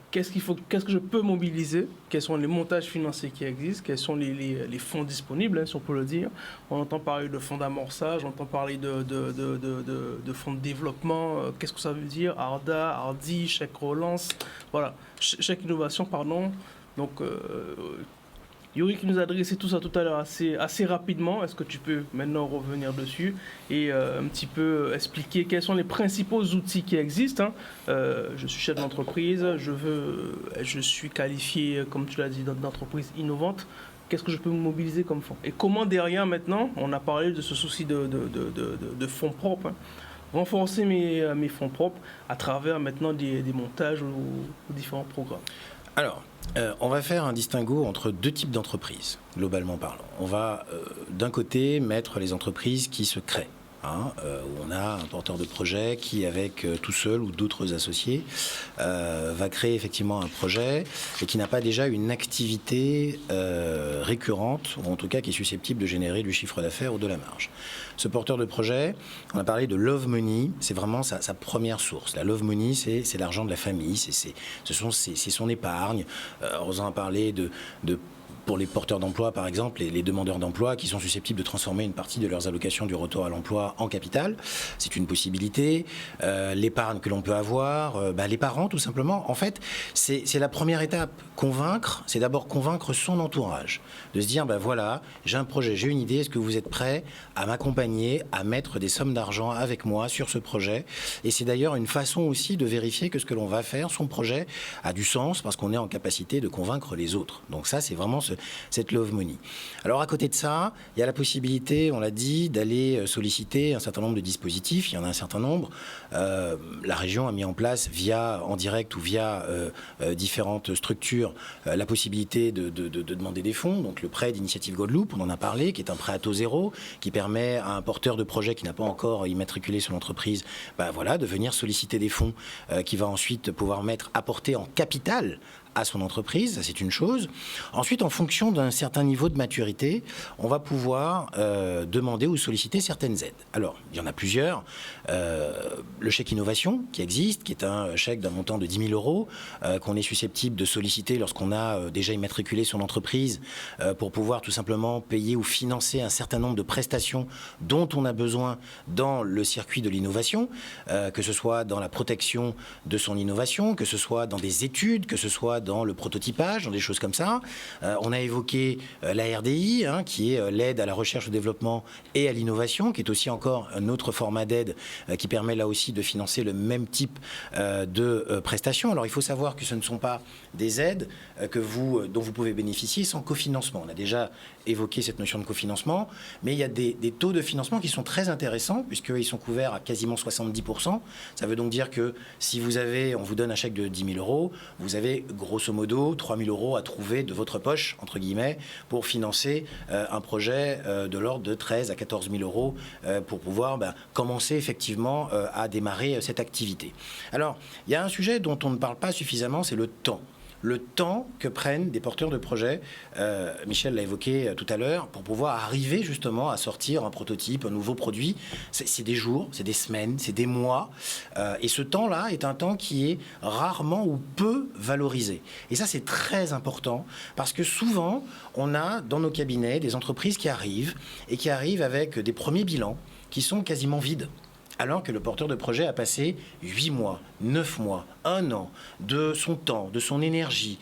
Qu'est-ce que je peux mobiliser, quels sont les montages financiers qui existent, quels sont les fonds disponibles, hein, si on peut le dire. On entend parler de fonds d'amorçage, on entend parler de fonds de développement, qu'est-ce que ça veut dire, ARDA, ARDI, chèque relance, voilà, chèque innovation, pardon. Donc, Yuri qui nous a adressé tout ça tout à l'heure assez rapidement. Est-ce que tu peux maintenant revenir dessus et un petit peu expliquer quels sont les principaux outils qui existent, hein. Je suis chef d'entreprise, je suis qualifié, comme tu l'as dit, d'entreprise innovante. Qu'est-ce que je peux mobiliser comme fonds? Et comment derrière maintenant, on a parlé de ce souci de fonds propres, hein, renforcer mes fonds propres à travers maintenant des montages ou différents programmes. Alors, on va faire un distinguo entre deux types d'entreprises, globalement parlant. On va, d'un côté, mettre les entreprises qui se créent, hein, où on a un porteur de projet qui, avec tout seul ou d'autres associés, va créer effectivement un projet et qui n'a pas déjà une activité récurrente, ou en tout cas qui est susceptible de générer du chiffre d'affaires ou de la marge. Ce porteur de projet, on a parlé de Love Money, c'est vraiment sa première source. La Love Money, c'est l'argent de la famille, c'est son épargne. On en a parlé pour les porteurs d'emploi, par exemple, les demandeurs d'emploi qui sont susceptibles de transformer une partie de leurs allocations du retour à l'emploi en capital. C'est une possibilité. L'épargne que l'on peut avoir, les parents, tout simplement. En fait, c'est la première étape. Convaincre, c'est d'abord convaincre son entourage. De se dire, voilà, j'ai un projet, j'ai une idée, est-ce que vous êtes prêts à m'accompagner, à mettre des sommes d'argent avec moi sur ce projet? Et c'est d'ailleurs une façon aussi de vérifier que ce que l'on va faire, son projet, a du sens parce qu'on est en capacité de convaincre les autres. Donc ça, c'est vraiment cette love money. Alors à côté de ça, il y a la possibilité, on l'a dit, d'aller solliciter un certain nombre de dispositifs. Il y en a un certain nombre. La région a mis en place, en direct ou via différentes structures, la possibilité de demander des fonds. Donc le prêt d'initiative Guadeloupe, on en a parlé, qui est un prêt à taux zéro, qui permet à un porteur de projet qui n'a pas encore immatriculé son entreprise, de venir solliciter des fonds qui va ensuite pouvoir apporter en capital à son entreprise, ça c'est une chose. Ensuite, en fonction d'un certain niveau de maturité, on va pouvoir demander ou solliciter certaines aides. Alors, il y en a plusieurs. Le chèque innovation qui existe, qui est un chèque d'un montant de 10 000 euros qu'on est susceptible de solliciter lorsqu'on a déjà immatriculé son entreprise pour pouvoir tout simplement payer ou financer un certain nombre de prestations dont on a besoin dans le circuit de l'innovation, que ce soit dans la protection de son innovation, que ce soit dans des études, que ce soit dans le prototypage, dans des choses comme ça. On a évoqué la RDI, qui est l'aide à la recherche, au développement et à l'innovation, qui est aussi encore un autre format d'aide qui permet là aussi de financer le même type de prestations. Alors il faut savoir que ce ne sont pas des aides dont vous pouvez bénéficier sans cofinancement. On a déjà évoqué cette notion de cofinancement, mais il y a des taux de financement qui sont très intéressants puisqu'ils sont couverts à quasiment 70%. Ça veut donc dire que si on vous donne un chèque de 10 000 euros, vous avez grosso modo 3 000 euros à trouver de votre poche, entre guillemets, pour financer un projet de l'ordre de 13 à 14 000 euros pour pouvoir commencer effectivement à démarrer cette activité. Alors, il y a un sujet dont on ne parle pas suffisamment, c'est le temps. Le temps que prennent des porteurs de projets, Michel l'a évoqué tout à l'heure, pour pouvoir arriver justement à sortir un prototype, un nouveau produit. C'est des jours, c'est des semaines, c'est des mois. Et ce temps-là est un temps qui est rarement ou peu valorisé. Et ça, c'est très important parce que souvent, on a dans nos cabinets des entreprises qui arrivent avec des premiers bilans qui sont quasiment vides. Alors que le porteur de projet a passé 8 mois, 9 mois, 1 an de son temps, de son énergie,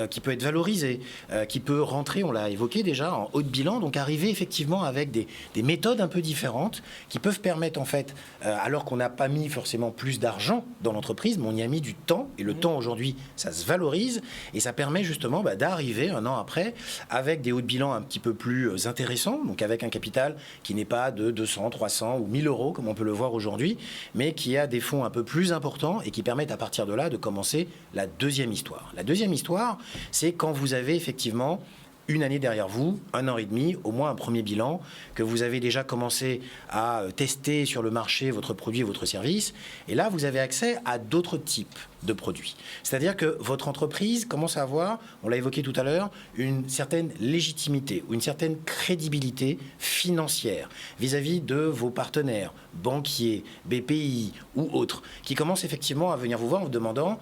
qui peut être valorisé, qui peut rentrer, on l'a évoqué déjà, en haut de bilan, donc arriver effectivement avec des méthodes un peu différentes qui peuvent permettre en fait, alors qu'on n'a pas mis forcément plus d'argent dans l'entreprise, mais on y a mis du temps, et le temps aujourd'hui, ça se valorise, et ça permet justement d'arriver 1 an après avec des hauts de bilan un petit peu plus intéressants, donc avec un capital qui n'est pas de 200, 300 ou 1000 euros, comme on peut le voir aujourd'hui, mais qui a des fonds un peu plus importants et qui permettent à partir de là de commencer la deuxième histoire. La deuxième histoire, c'est quand vous avez effectivement une année derrière vous, 1 an et demi, au moins un premier bilan, que vous avez déjà commencé à tester sur le marché votre produit et votre service. Et là, vous avez accès à d'autres types de produits. C'est-à-dire que votre entreprise commence à avoir, on l'a évoqué tout à l'heure, une certaine légitimité ou une certaine crédibilité financière vis-à-vis de vos partenaires, banquiers, BPI ou autres, qui commencent effectivement à venir vous voir en vous demandant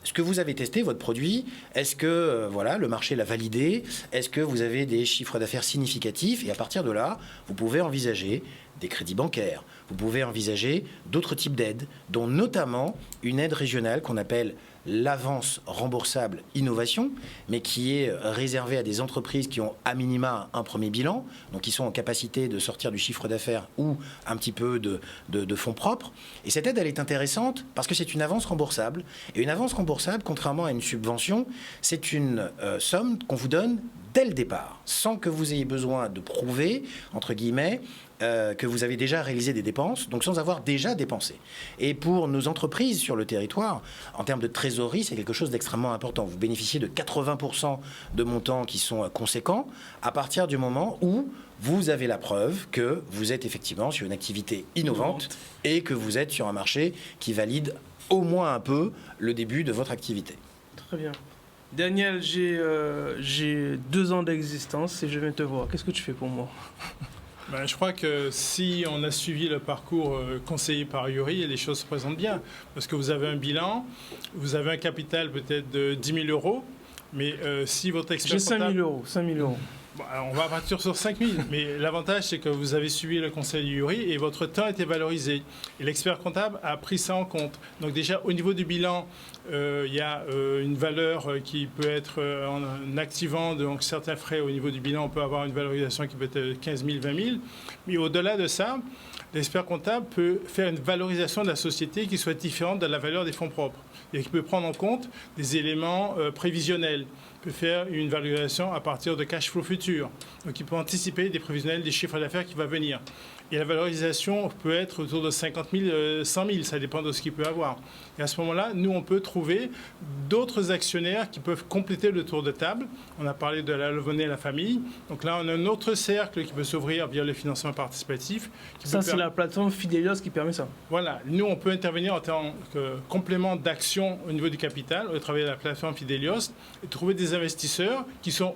ce que vous avez testé, votre produit, est-ce que le marché l'a validé, est-ce que vous avez des chiffres d'affaires significatifs, et à partir de là, vous pouvez envisager des crédits bancaires, vous pouvez envisager d'autres types d'aides, dont notamment une aide régionale qu'on appelle l'avance remboursable innovation, mais qui est réservée à des entreprises qui ont à minima un premier bilan, donc qui sont en capacité de sortir du chiffre d'affaires ou un petit peu de fonds propres. Et cette aide, elle est intéressante parce que c'est une avance remboursable. Et une avance remboursable, contrairement à une subvention, c'est une somme qu'on vous donne dès le départ, sans que vous ayez besoin de prouver, entre guillemets, que vous avez déjà réalisé des dépenses, donc sans avoir déjà dépensé. Et pour nos entreprises sur le territoire, en termes de trésorerie, c'est quelque chose d'extrêmement important. Vous bénéficiez de 80% de montants qui sont conséquents à partir du moment où vous avez la preuve que vous êtes effectivement sur une activité innovante et que vous êtes sur un marché qui valide au moins un peu le début de votre activité. Très bien. Daniel, j'ai 2 ans d'existence et je viens te voir. Qu'est-ce que tu fais pour moi ? Je crois que si on a suivi le parcours conseillé par Yuri, les choses se présentent bien. Parce que vous avez un bilan, vous avez un capital peut-être de 10 000 euros, mais si votre expert comptable... J'ai 5 000 euros. Bon, alors on va partir sur 5 000, mais l'avantage, c'est que vous avez suivi le conseil du Yuri et votre temps a été valorisé. Et l'expert comptable a pris ça en compte. Donc déjà, au niveau du bilan, il y a une valeur qui peut être en activant donc, certains frais au niveau du bilan. On peut avoir une valorisation qui peut être 15 000, 20 000. Mais au-delà de ça, l'expert comptable peut faire une valorisation de la société qui soit différente de la valeur des fonds propres et qui peut prendre en compte des éléments prévisionnels. peut faire une valorisation à partir de cash flow futur. Donc, il peut anticiper des prévisionnels des chiffres d'affaires qui vont venir. Et la valorisation peut être autour de 50 000, 100 000, ça dépend de ce qu'il peut avoir. Et à ce moment-là, nous, on peut trouver d'autres actionnaires qui peuvent compléter le tour de table. On a parlé de la Levonnet et la famille. Donc là, on a un autre cercle qui peut s'ouvrir via le financement participatif. Ça, c'est la plateforme Fidelios qui permet ça. Voilà. Nous, on peut intervenir en tant que complément d'action au niveau du capital, au travers de la plateforme Fidelios, et trouver des investisseurs qui sont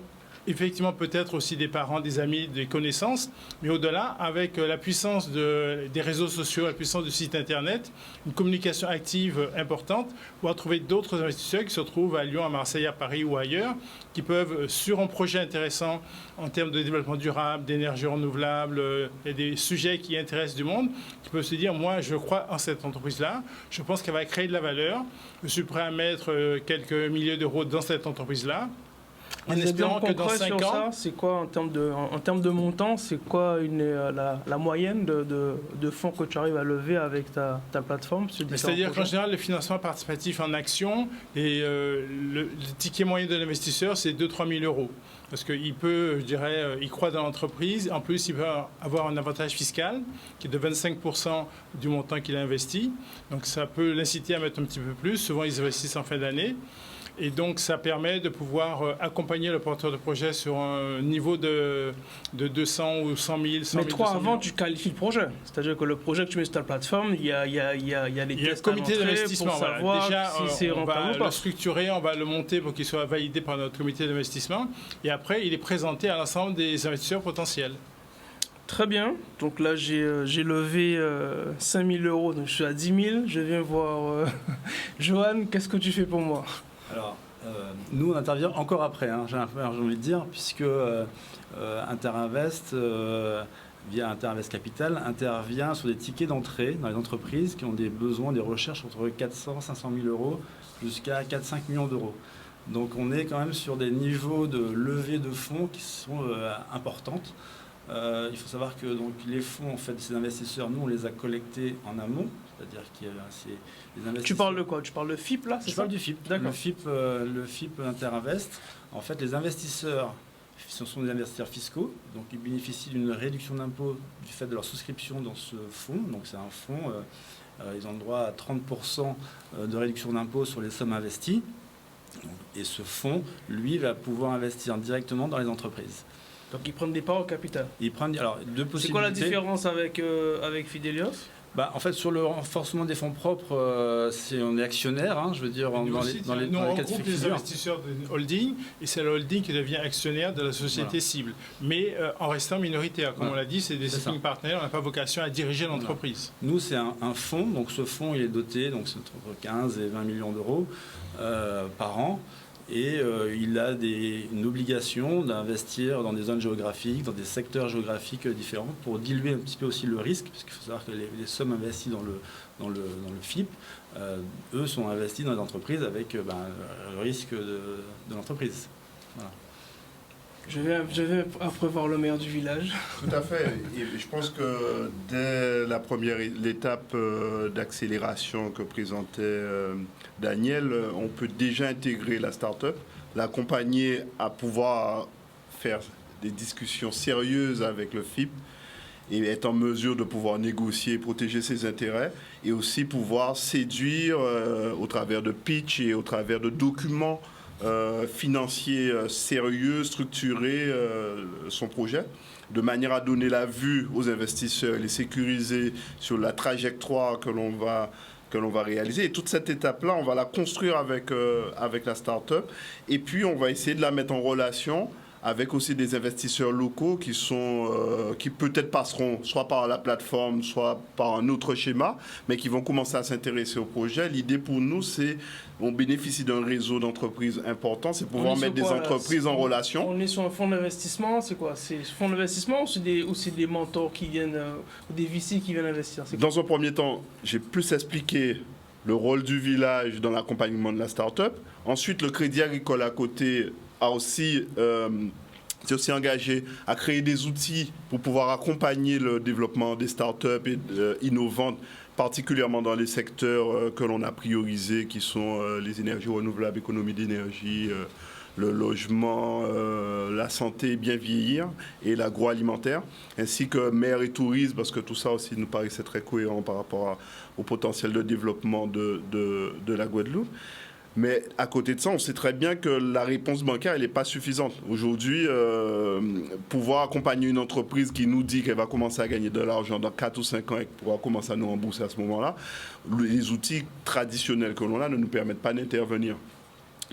effectivement peut-être aussi des parents, des amis, des connaissances, mais au-delà, avec la puissance des réseaux sociaux, la puissance du site Internet, une communication active importante, pouvoir trouver d'autres investisseurs qui se trouvent à Lyon, à Marseille, à Paris ou ailleurs, qui peuvent, sur un projet intéressant en termes de développement durable, d'énergie renouvelable, et des sujets qui intéressent du monde, qui peuvent se dire, moi, je crois en cette entreprise-là, je pense qu'elle va créer de la valeur, je suis prêt à mettre quelques milliers d'euros dans cette entreprise-là, en espérant que dans 5 ans... C'est quoi en termes de montant, c'est quoi la moyenne de fonds que tu arrives à lever avec ta plateforme? C'est-à-dire qu'en général, le financement participatif en action, et le ticket moyen de l'investisseur, c'est 2-3 000 euros. Parce qu'il peut, je dirais, il croit dans l'entreprise. En plus, il peut avoir un avantage fiscal qui est de 25% du montant qu'il a investi. Donc ça peut l'inciter à mettre un petit peu plus. Souvent, ils investissent en fin d'année. Et donc, ça permet de pouvoir accompagner le porteur de projet sur un niveau de 200 ou 100 000, 100 000, Mais toi, avant, tu qualifies le projet. C'est-à-dire que le projet que tu mets sur ta plateforme, il y a les tests comité d'investissement. pour savoir Déjà, si c'est on rentable va ou pas. le structurer, on va le monter pour qu'il soit validé par notre comité d'investissement. Et après, il est présenté à l'ensemble des investisseurs potentiels. Très bien. Donc là, j'ai levé 5 000 euros. Donc je suis à 10 000. Je viens voir Johan. Qu'est-ce que tu fais pour moi? Alors, nous, on intervient encore après, j'ai envie de dire, puisque Interinvest, via Interinvest Capital, intervient sur des tickets d'entrée dans les entreprises qui ont des besoins, des recherches entre 400 500 000 euros jusqu'à 4-5 millions d'euros. Donc, on est quand même sur des niveaux de levée de fonds qui sont importantes. Il faut savoir que donc, les fonds, en fait, ces investisseurs, nous, on les a collectés en amont. C'est-à-dire qu'il y a les investisseurs... Tu parles de quoi? Tu parles de FIP, là? Je parle du FIP. D'accord. Le FIP Interinvest. En fait, les investisseurs, ce sont des investisseurs fiscaux. Donc, ils bénéficient d'une réduction d'impôt du fait de leur souscription dans ce fonds. Donc, c'est un fonds. Ils ont le droit à 30% de réduction d'impôt sur les sommes investies. Et ce fonds, lui, va pouvoir investir directement dans les entreprises. Donc, ils prennent des parts au capital. Ils prennent, alors, deux possibilités. C'est quoi la différence avec Fidelios? En fait, sur le renforcement des fonds propres, on est actionnaire, je veux dire, Nous dans aussi, les nous, on cas de regroupe les figure. investisseurs de holding, et c'est le holding qui devient actionnaire de la société cible. Mais en restant minoritaire, comme on l'a dit, c'est des sitting partners, on n'a pas vocation à diriger l'entreprise. Nous, c'est un fonds, donc ce fonds, il est doté, donc c'est entre 15 et 20 millions d'euros par an. Et il a une obligation d'investir dans des zones géographiques, dans des secteurs géographiques différents pour diluer un petit peu aussi le risque, parce qu'il faut savoir que les sommes investies dans le FIP, eux sont investis dans les entreprises avec le risque de l'entreprise. Voilà. Je vais après voir le maire du village. Tout à fait. Et je pense que dès l'étape d'accélération que présentait Daniel, on peut déjà intégrer la start-up, l'accompagner à pouvoir faire des discussions sérieuses avec le FIP et être en mesure de pouvoir négocier et protéger ses intérêts, et aussi pouvoir séduire au travers de pitch et au travers de documents financier sérieux, structuré son projet, de manière à donner la vue aux investisseurs et les sécuriser sur la trajectoire que l'on va réaliser. Et toute cette étape-là, on va la construire avec la start-up. Et puis, on va essayer de la mettre en relation avec aussi des investisseurs locaux qui peut-être passeront soit par la plateforme, soit par un autre schéma, mais qui vont commencer à s'intéresser au projet. L'idée pour nous, c'est on bénéficie d'un réseau d'entreprises important, c'est pouvoir mettre des entreprises en relation. On est sur un fonds d'investissement, c'est quoi? C'est fonds d'investissement ou c'est des mentors qui viennent, ou des VC qui viennent investir? Dans un premier temps, j'ai plus expliqué le rôle du village dans l'accompagnement de la start-up. Ensuite, le Crédit Agricole à côté s'est aussi engagé à créer des outils pour pouvoir accompagner le développement des startups innovantes, particulièrement dans les secteurs que l'on a priorisés, qui sont les énergies renouvelables, économie d'énergie, le logement, la santé, bien vieillir et l'agroalimentaire, ainsi que mer et tourisme, parce que tout ça aussi nous paraissait très cohérent par rapport au potentiel de développement de la Guadeloupe. Mais à côté de ça, on sait très bien que la réponse bancaire, elle n'est pas suffisante. Aujourd'hui, pouvoir accompagner une entreprise qui nous dit qu'elle va commencer à gagner de l'argent dans 4 ou 5 ans et pouvoir commencer à nous rembourser à ce moment-là, les outils traditionnels que l'on a ne nous permettent pas d'intervenir.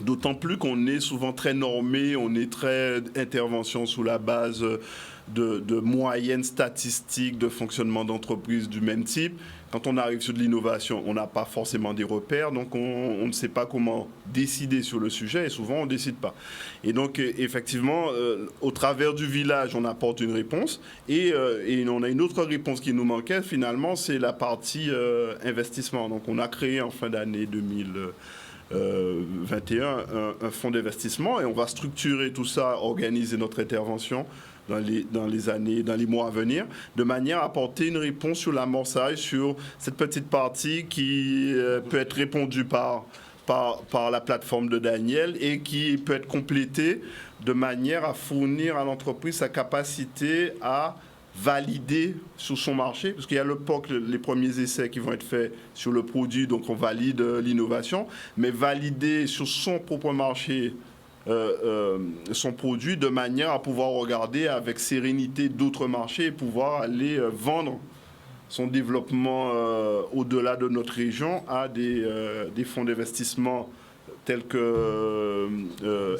D'autant plus qu'on est souvent très normé, on est très intervention sous la base de moyennes statistiques de fonctionnement d'entreprise du même type. Quand on arrive sur de l'innovation, on n'a pas forcément des repères, donc on ne sait pas comment décider sur le sujet et souvent on ne décide pas. Et donc effectivement, au travers du village, on apporte une réponse et on a une autre réponse qui nous manquait finalement, c'est la partie investissement. Donc on a créé en fin d'année 2021 un fonds d'investissement et on va structurer tout ça, organiser notre intervention dans les mois à venir, de manière à apporter une réponse sur l'amorçage, sur cette petite partie qui peut être répondue par la plateforme de Daniel et qui peut être complétée de manière à fournir à l'entreprise sa capacité à valider sur son marché, parce qu'il y a le POC, les premiers essais qui vont être faits sur le produit, donc on valide l'innovation, mais valider sur son propre marché son produit de manière à pouvoir regarder avec sérénité d'autres marchés et pouvoir aller vendre son développement au-delà de notre région à des fonds d'investissement tels que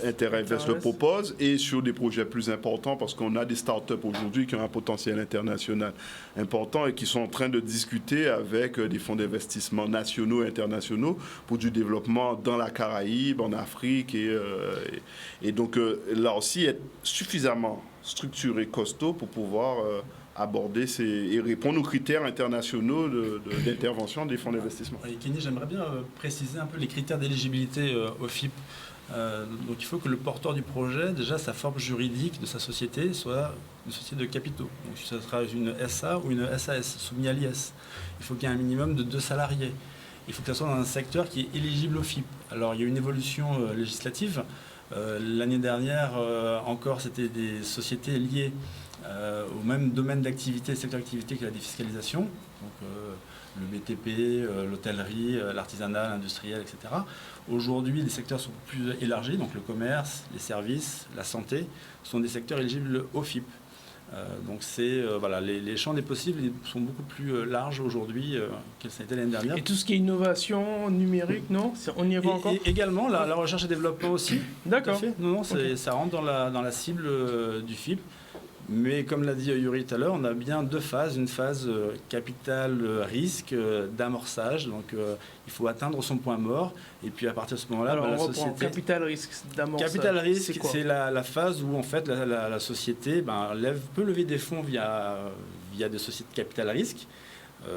Interinvest le propose et sur des projets plus importants parce qu'on a des startups aujourd'hui qui ont un potentiel international important et qui sont en train de discuter avec des fonds d'investissement nationaux et internationaux pour du développement dans la Caraïbe, en Afrique et donc là aussi être suffisamment structuré, costaud pour pouvoir aborder et répondre aux critères internationaux d'intervention des fonds d'investissement. Et Kenny, j'aimerais bien préciser un peu les critères d'éligibilité au FIP. Donc il faut que le porteur du projet, déjà sa forme juridique de sa société, soit une société de capitaux. Donc ça sera une SA ou une SAS soumise à l'IS. Il faut qu'il y ait un minimum de 2 salariés. Il faut que ça soit dans un secteur qui est éligible au FIP. Alors il y a une évolution législative. L'année dernière, encore, c'était des sociétés liées au même domaine d'activité, secteur d'activité que la défiscalisation, donc le BTP, l'hôtellerie, l'artisanat, l'industriel, etc. Aujourd'hui, les secteurs sont plus élargis, donc le commerce, les services, la santé, sont des secteurs éligibles au FIP. Donc voilà, les champs des possibles sont beaucoup plus larges aujourd'hui qu'elles étaient l'année dernière. Et tout ce qui est innovation numérique, non? On y est pas encore? Et également, la recherche et développement aussi. D'accord. Non, Okay. Ça rentre dans la cible du FIP. Mais comme l'a dit Yuri tout à l'heure, on a bien 2 phases. Une phase capital risque d'amorçage. Donc il faut atteindre son point mort. Et puis à partir de ce moment-là, Alors, la on reprend. société... Capital risque d'amorçage. Capital risque, quoi? c'est la phase où en fait la société peut lever des fonds via des sociétés de capital risque.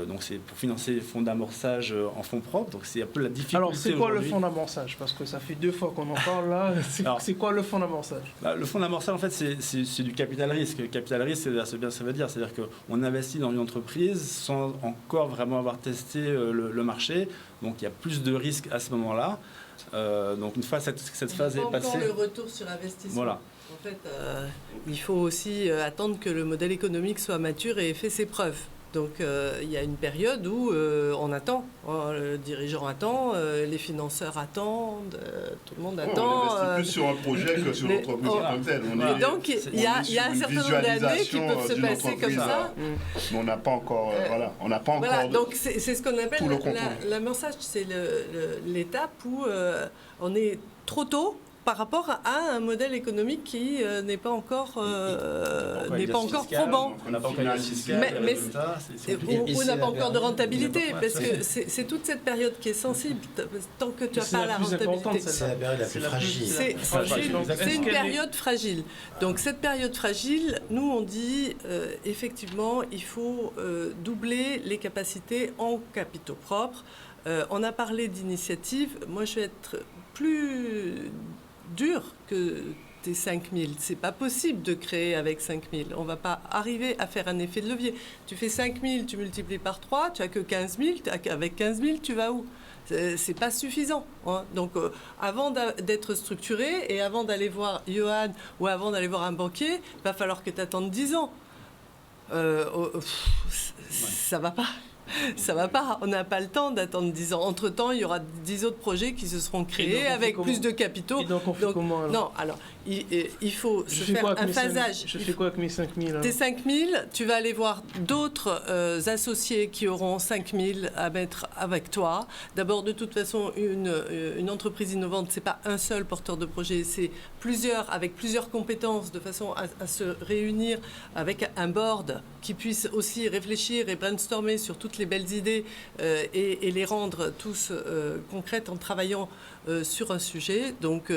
Donc c'est pour financer les fonds d'amorçage en fonds propres. Donc c'est un peu la difficulté. Alors c'est quoi le aujourd'hui. fonds d'amorçage? Parce que ça fait 2 fois qu'on en parle là. C'est quoi le fonds d'amorçage? Le fonds d'amorçage, en fait, c'est du capital risque. Capital risque, ça veut dire. C'est-à-dire qu'on investit dans une entreprise sans encore vraiment avoir testé le marché. Donc il y a plus de risques à ce moment-là. Donc une fois cette phase est passée... Encore le retour sur investissement. Voilà. En fait, il faut aussi attendre que le modèle économique soit mature et ait fait ses preuves. Donc il y a une période où on attend, le dirigeant attend, les financeurs attendent, tout le monde attend. On investit plus sur un projet que sur l'entreprise en tant que telle. Et donc il y a un certain nombre d'années qui peuvent se passer comme ça. Mais on n'a pas encore, on n'a pas encore. Voilà, donc c'est ce qu'on appelle tout le l'amorçage, c'est l'étape où on est trop tôt par rapport à un modèle économique qui n'est pas encore probant. On n'a pas encore de fiscal, On n'a pas encore de rentabilité, parce que c'est toute cette période qui est sensible, tant que tu n'as pas la rentabilité. C'est la période la plus fragile. C'est une période fragile. Donc cette période fragile, nous on dit effectivement il faut doubler les capacités en capitaux propres. On a parlé d'initiatives. Moi je vais être plus dur que tes 5 000. C'est pas possible de créer avec 5 000. On va pas arriver à faire un effet de levier. Tu fais 5 000, tu multiplies par 3, tu as que 15 000. Avec 15 000, tu vas où ? C'est pas suffisant. Hein. Donc, avant d'être structuré et avant d'aller voir Johan ou avant d'aller voir un banquier, il va falloir que tu attendes 10 ans. Ça va pas. Ça va pas. On n'a pas le temps d'attendre 10 ans. Entre-temps, il y aura 10 autres projets qui se seront créés avec plus de capitaux. Et donc, on fait comment alors ? Non, alors, il faut se faire un phasage. Je fais quoi avec mes 5 000 Tes 5 000, tu vas aller voir d'autres associés qui auront 5 000 à mettre avec toi. D'abord, de toute façon, une entreprise innovante, c'est pas un seul porteur de projet, c'est plusieurs, avec plusieurs compétences, de façon à se réunir avec un board qui puisse aussi réfléchir et brainstormer sur toutes les belles idées et les rendre tous concrètes en travaillant sur un sujet. Donc,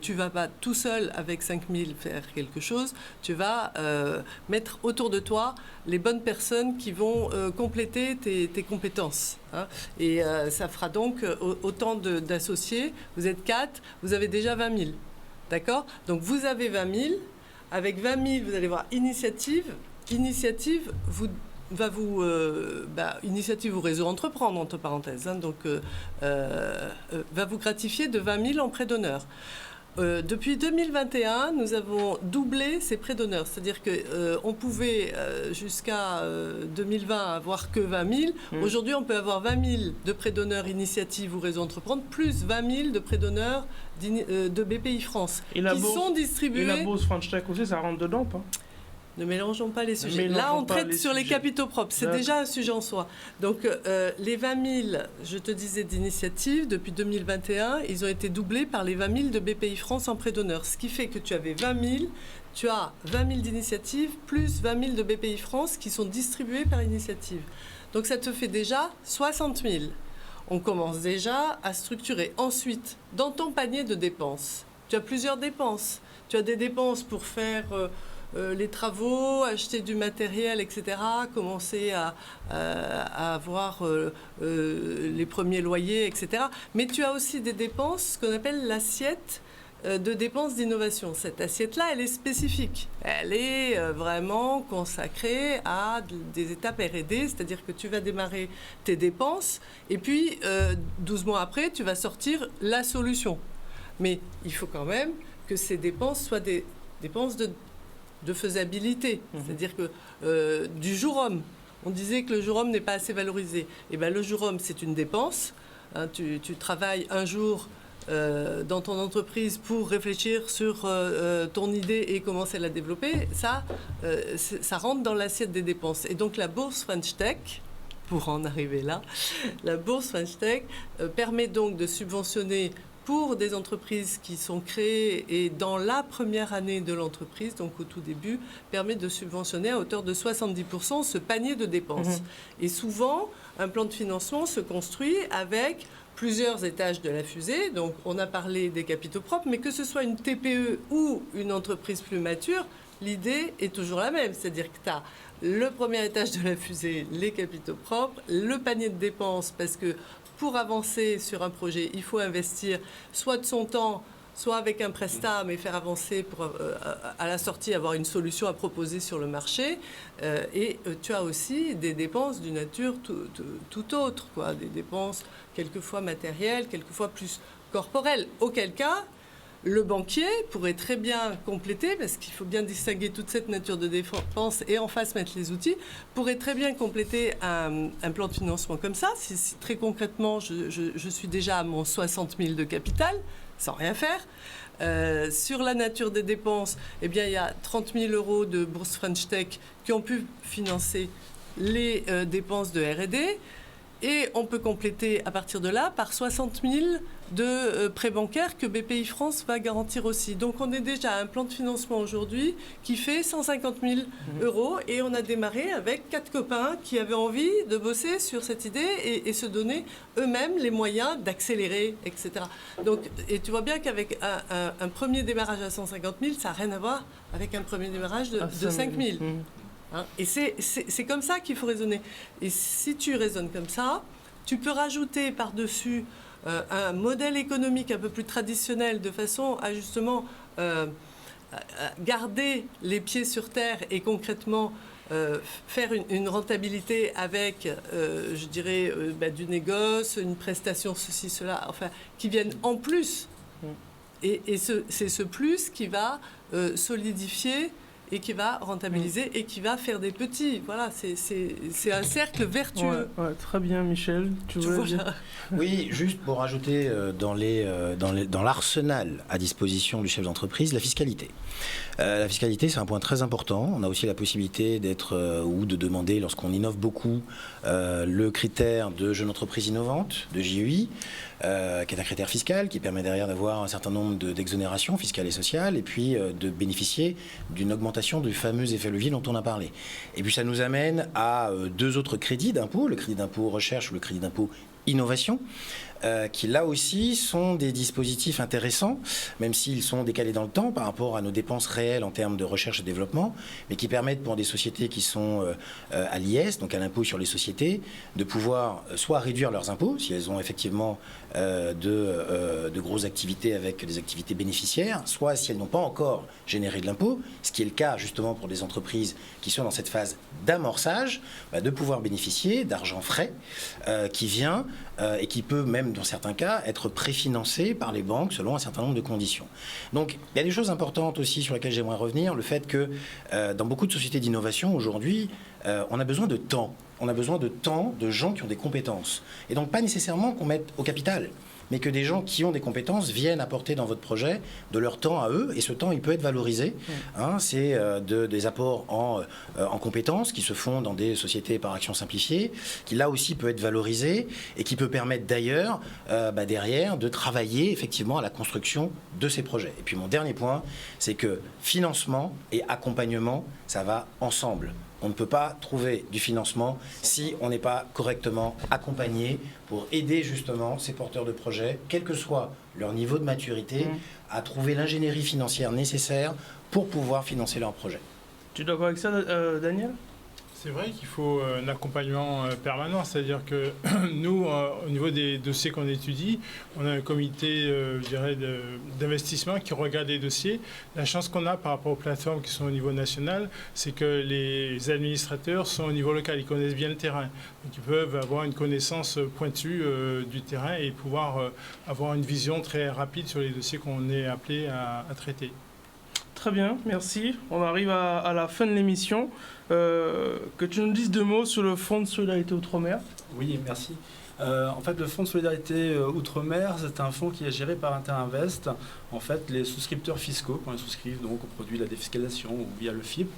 tu vas pas tout seul avec 5 000 faire quelque chose. Tu vas mettre autour de toi les bonnes personnes qui vont compléter tes compétences. Hein. Et ça fera donc autant d'associés. Vous êtes 4, vous avez déjà 20 000. D'accord ? Donc, vous avez 20 000. Avec 20 000, vous allez voir Initiative. Initiative, Initiative ou réseau entreprendre, entre parenthèses, hein, donc va vous gratifier de 20 000 en prêt d'honneur. Depuis 2021, nous avons doublé ces prêts d'honneur. C'est-à-dire qu'on pouvait, jusqu'à 2020, avoir que 20 000. Aujourd'hui, on peut avoir 20 000 de prêts d'honneur Initiative ou réseau entreprendre, plus 20 000 de prêts d'honneur de BPI France, sont distribués... Et la bourse French Tech aussi, ça rentre dedans, pas ? Ne mélangeons pas les sujets. Là, on traite sur les capitaux propres. C'est déjà un sujet en soi. Donc, les 20 000, je te disais, d'initiatives, depuis 2021, ils ont été doublés par les 20 000 de BPI France en prêt d'honneur. Ce qui fait que tu avais 20 000, tu as 20 000 d'initiatives, plus 20 000 de BPI France qui sont distribués par initiative. Donc, ça te fait déjà 60 000. On commence déjà à structurer. Ensuite, dans ton panier de dépenses, tu as plusieurs dépenses. Tu as des dépenses pour faire... les travaux, acheter du matériel, etc., commencer à avoir les premiers loyers, etc. Mais tu as aussi des dépenses, ce qu'on appelle l'assiette de dépenses d'innovation. Cette assiette-là, elle est spécifique. Elle est vraiment consacrée à des étapes R&D, c'est-à-dire que tu vas démarrer tes dépenses et puis 12 mois après, tu vas sortir la solution. Mais il faut quand même que ces dépenses soient des dépenses de faisabilité, c'est-à-dire que du jour homme, on disait que le jour homme n'est pas assez valorisé. Et bien le jour homme, c'est une dépense. Hein, tu travailles un jour dans ton entreprise pour réfléchir sur ton idée et commencer à la développer. Ça rentre dans l'assiette des dépenses. Et donc la bourse French Tech, pour en arriver là, la bourse French Tech permet donc de subventionner pour des entreprises qui sont créées et dans la première année de l'entreprise, donc au tout début, permet de subventionner à hauteur de 70% ce panier de dépenses. Et souvent, un plan de financement se construit avec plusieurs étages de la fusée. Donc, on a parlé des capitaux propres, mais que ce soit une TPE ou une entreprise plus mature, l'idée est toujours la même. C'est-à-dire que tu as le premier étage de la fusée, les capitaux propres, le panier de dépenses, parce que pour avancer sur un projet, il faut investir soit de son temps, soit avec un prestat, mais faire avancer pour, à la sortie, avoir une solution à proposer sur le marché. Et tu as aussi des dépenses d'une nature tout autre, quoi. Des dépenses quelquefois matérielles, quelquefois plus corporelles. Auquel cas, le banquier pourrait très bien compléter, parce qu'il faut bien distinguer toute cette nature de dépenses et en face mettre les outils, pourrait très bien compléter un plan de financement comme ça. Si très concrètement, je suis déjà à mon 60 000 de capital, sans rien faire. Sur la nature des dépenses, eh bien, il y a 30 000 € de bourse French Tech qui ont pu financer les dépenses de R&D. Et on peut compléter à partir de là par 60 000 de prêts bancaires que BPI France va garantir aussi. Donc on est déjà à un plan de financement aujourd'hui qui fait 150 000 € et on a démarré avec 4 copains qui avaient envie de bosser sur cette idée et se donner eux-mêmes les moyens d'accélérer, etc. Donc, et tu vois bien qu'avec un premier démarrage à 150 000, ça n'a rien à voir avec un premier démarrage de 5 000. Hein, et c'est comme ça qu'il faut raisonner. Et si tu raisonnes comme ça, tu peux rajouter par-dessus un modèle économique un peu plus traditionnel de façon à justement garder les pieds sur terre et concrètement faire une rentabilité avec, je dirais, du négoce, une prestation, ceci, cela, enfin, qui viennent en plus. Et c'est ce plus qui va solidifier et qui va rentabiliser et qui va faire des petits. Voilà, c'est un cercle vertueux. Ouais, très bien, Michel. Tu vois, veux dire? Oui, juste pour rajouter dans l'arsenal à disposition du chef d'entreprise, la fiscalité. La fiscalité, c'est un point très important. On a aussi la possibilité d'être ou de demander, lorsqu'on innove beaucoup, le critère de jeune entreprise innovante, de JEI, qui est un critère fiscal qui permet derrière d'avoir un certain nombre d'exonérations fiscales et sociales, et puis de bénéficier d'une augmentation du fameux effet levier dont on a parlé. Et puis ça nous amène à deux autres crédits d'impôt, le crédit d'impôt recherche ou le crédit d'impôt innovation, qui là aussi sont des dispositifs intéressants, même s'ils sont décalés dans le temps par rapport à nos dépenses réelles en termes de recherche et développement, mais qui permettent pour des sociétés qui sont à l'IS, donc à l'impôt sur les sociétés, de pouvoir soit réduire leurs impôts, si elles ont effectivement de grosses activités avec des activités bénéficiaires, soit si elles n'ont pas encore généré de l'impôt, ce qui est le cas justement pour des entreprises qui sont dans cette phase d'amorçage, de pouvoir bénéficier d'argent frais qui vient et qui peut même dans certains cas être préfinancé par les banques selon un certain nombre de conditions. Donc il y a des choses importantes aussi sur lesquelles j'aimerais revenir, le fait que dans beaucoup de sociétés d'innovation aujourd'hui, on a besoin de temps. On a besoin de temps, de gens qui ont des compétences. Et donc pas nécessairement qu'on mette au capital, mais que des gens qui ont des compétences viennent apporter dans votre projet de leur temps à eux, et ce temps, il peut être valorisé. C'est des apports en compétences qui se font dans des sociétés par action simplifiée, qui là aussi peut être valorisé, et qui peut permettre d'ailleurs, derrière, de travailler effectivement à la construction de ces projets. Et puis mon dernier point, c'est que financement et accompagnement, ça va ensemble. On ne peut pas trouver du financement si on n'est pas correctement accompagné pour aider justement ces porteurs de projets, quel que soit leur niveau de maturité, à trouver l'ingénierie financière nécessaire pour pouvoir financer leur projet. Tu es d'accord avec ça, Daniel ? C'est vrai qu'il faut un accompagnement permanent, c'est-à-dire que nous, au niveau des dossiers qu'on étudie, on a un comité, je dirais, d'investissement qui regarde les dossiers. La chance qu'on a par rapport aux plateformes qui sont au niveau national, c'est que les administrateurs sont au niveau local, ils connaissent bien le terrain. Donc ils peuvent avoir une connaissance pointue du terrain et pouvoir avoir une vision très rapide sur les dossiers qu'on est appelé à traiter. Très bien, merci. On arrive à la fin de l'émission. Que tu nous dises deux mots sur le Fonds de solidarité Outre-mer. Oui, merci. En fait, le Fonds de solidarité Outre-mer, c'est un fonds qui est géré par Interinvest. En fait, les souscripteurs fiscaux, quand ils souscrivent donc au produit de la défiscalisation ou via le FIP,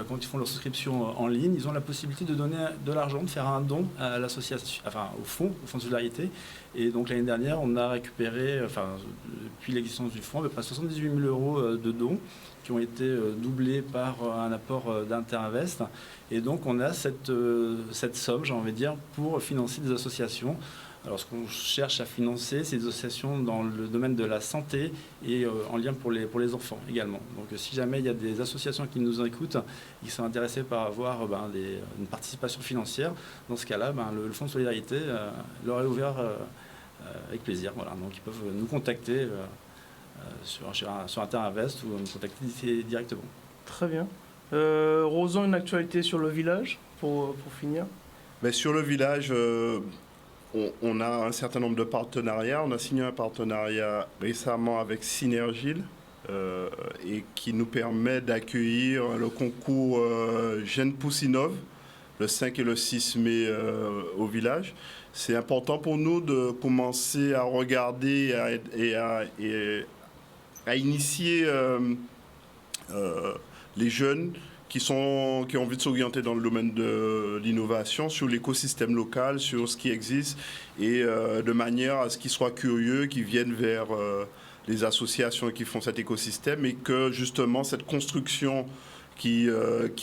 quand ils font leur souscription en ligne, ils ont la possibilité de donner de l'argent, de faire un don à l'association, enfin au fonds de solidarité. Et donc l'année dernière, on a récupéré, depuis l'existence du fonds, à peu près 78 000 € de dons qui ont été doublés par un apport d'Interinvest. Et donc on a cette somme, j'ai envie de dire, pour financer des associations. Alors ce qu'on cherche à financer, c'est des associations dans le domaine de la santé et en lien pour les enfants également. Donc si jamais il y a des associations qui nous écoutent, qui sont intéressées par avoir une participation financière, dans ce cas-là, le Fonds de solidarité leur est ouvert avec plaisir. Voilà. Donc ils peuvent nous contacter sur Interinvest ou nous contacter directement. Très bien. Rosan, une actualité sur le village pour finir. Mais sur le village, on a un certain nombre de partenariats. On a signé un partenariat récemment avec Synergile et qui nous permet d'accueillir le concours Jeunes Pousses Innov le 5 et le 6 mai au village. C'est important pour nous de commencer à regarder et à initier les jeunes qui ont envie de s'orienter dans le domaine de l'innovation, sur l'écosystème local, sur ce qui existe, et de manière à ce qu'ils soient curieux, qu'ils viennent vers les associations qui font cet écosystème, et que justement cette construction qui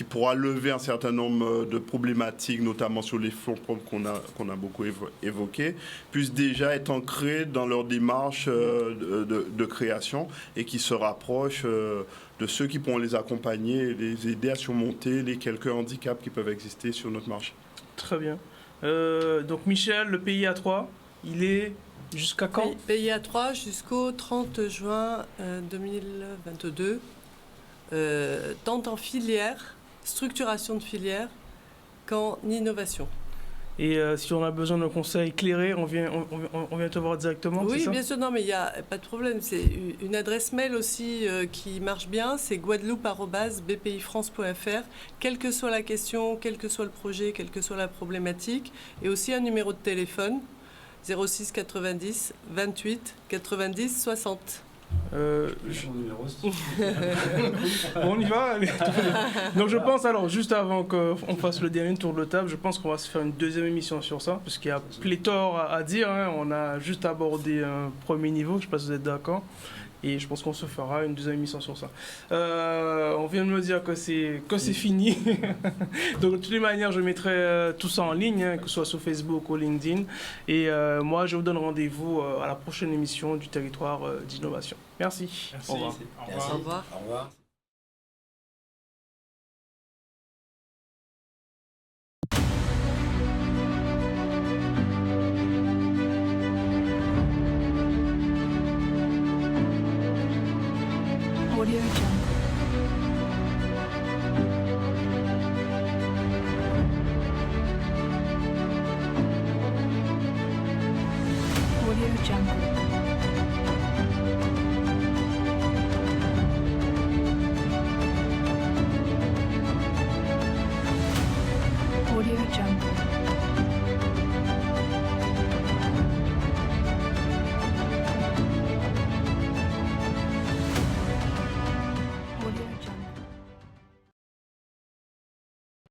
pourra lever un certain nombre de problématiques, notamment sur les fonds propres qu'on a beaucoup évoqués, puisse déjà être ancrée dans leur démarche de création et qui se rapproche de ceux qui pourront les accompagner et les aider à surmonter les quelques handicaps qui peuvent exister sur notre marché. Très bien. Donc Michel, le PIA 3, il est jusqu'à quand ? PIA 3 jusqu'au 30 juin 2022. tant en filière, structuration de filière, qu'en innovation. Et si on a besoin d'un conseil éclairé, on vient te voir directement, c'est Oui, ça? bien sûr, non, mais il n'y a pas de problème. C'est une adresse mail aussi qui marche bien, c'est guadeloupe@bpifrance.fr, quelle que soit la question, quel que soit le projet, quelle que soit la problématique, et aussi un numéro de téléphone, 06 90 28 90 60. On y va. Donc je pense, alors juste avant qu'on fasse le dernier tour de table, je pense qu'on va se faire une deuxième émission sur ça, parce qu'il y a pléthore à dire, hein. On a juste abordé un premier niveau, je ne sais pas si vous êtes d'accord. Et je pense qu'on se fera une deuxième émission sur ça. On vient de me dire que c'est fini. Donc de toutes les manières, je mettrai tout ça en ligne, hein, que ce soit sur Facebook ou LinkedIn. Et moi, je vous donne rendez-vous à la prochaine émission du territoire d'innovation. Merci. Merci. Au revoir. Merci. Au revoir. Au revoir. Audio Jungle. Audio Jungle. Audio Jungle.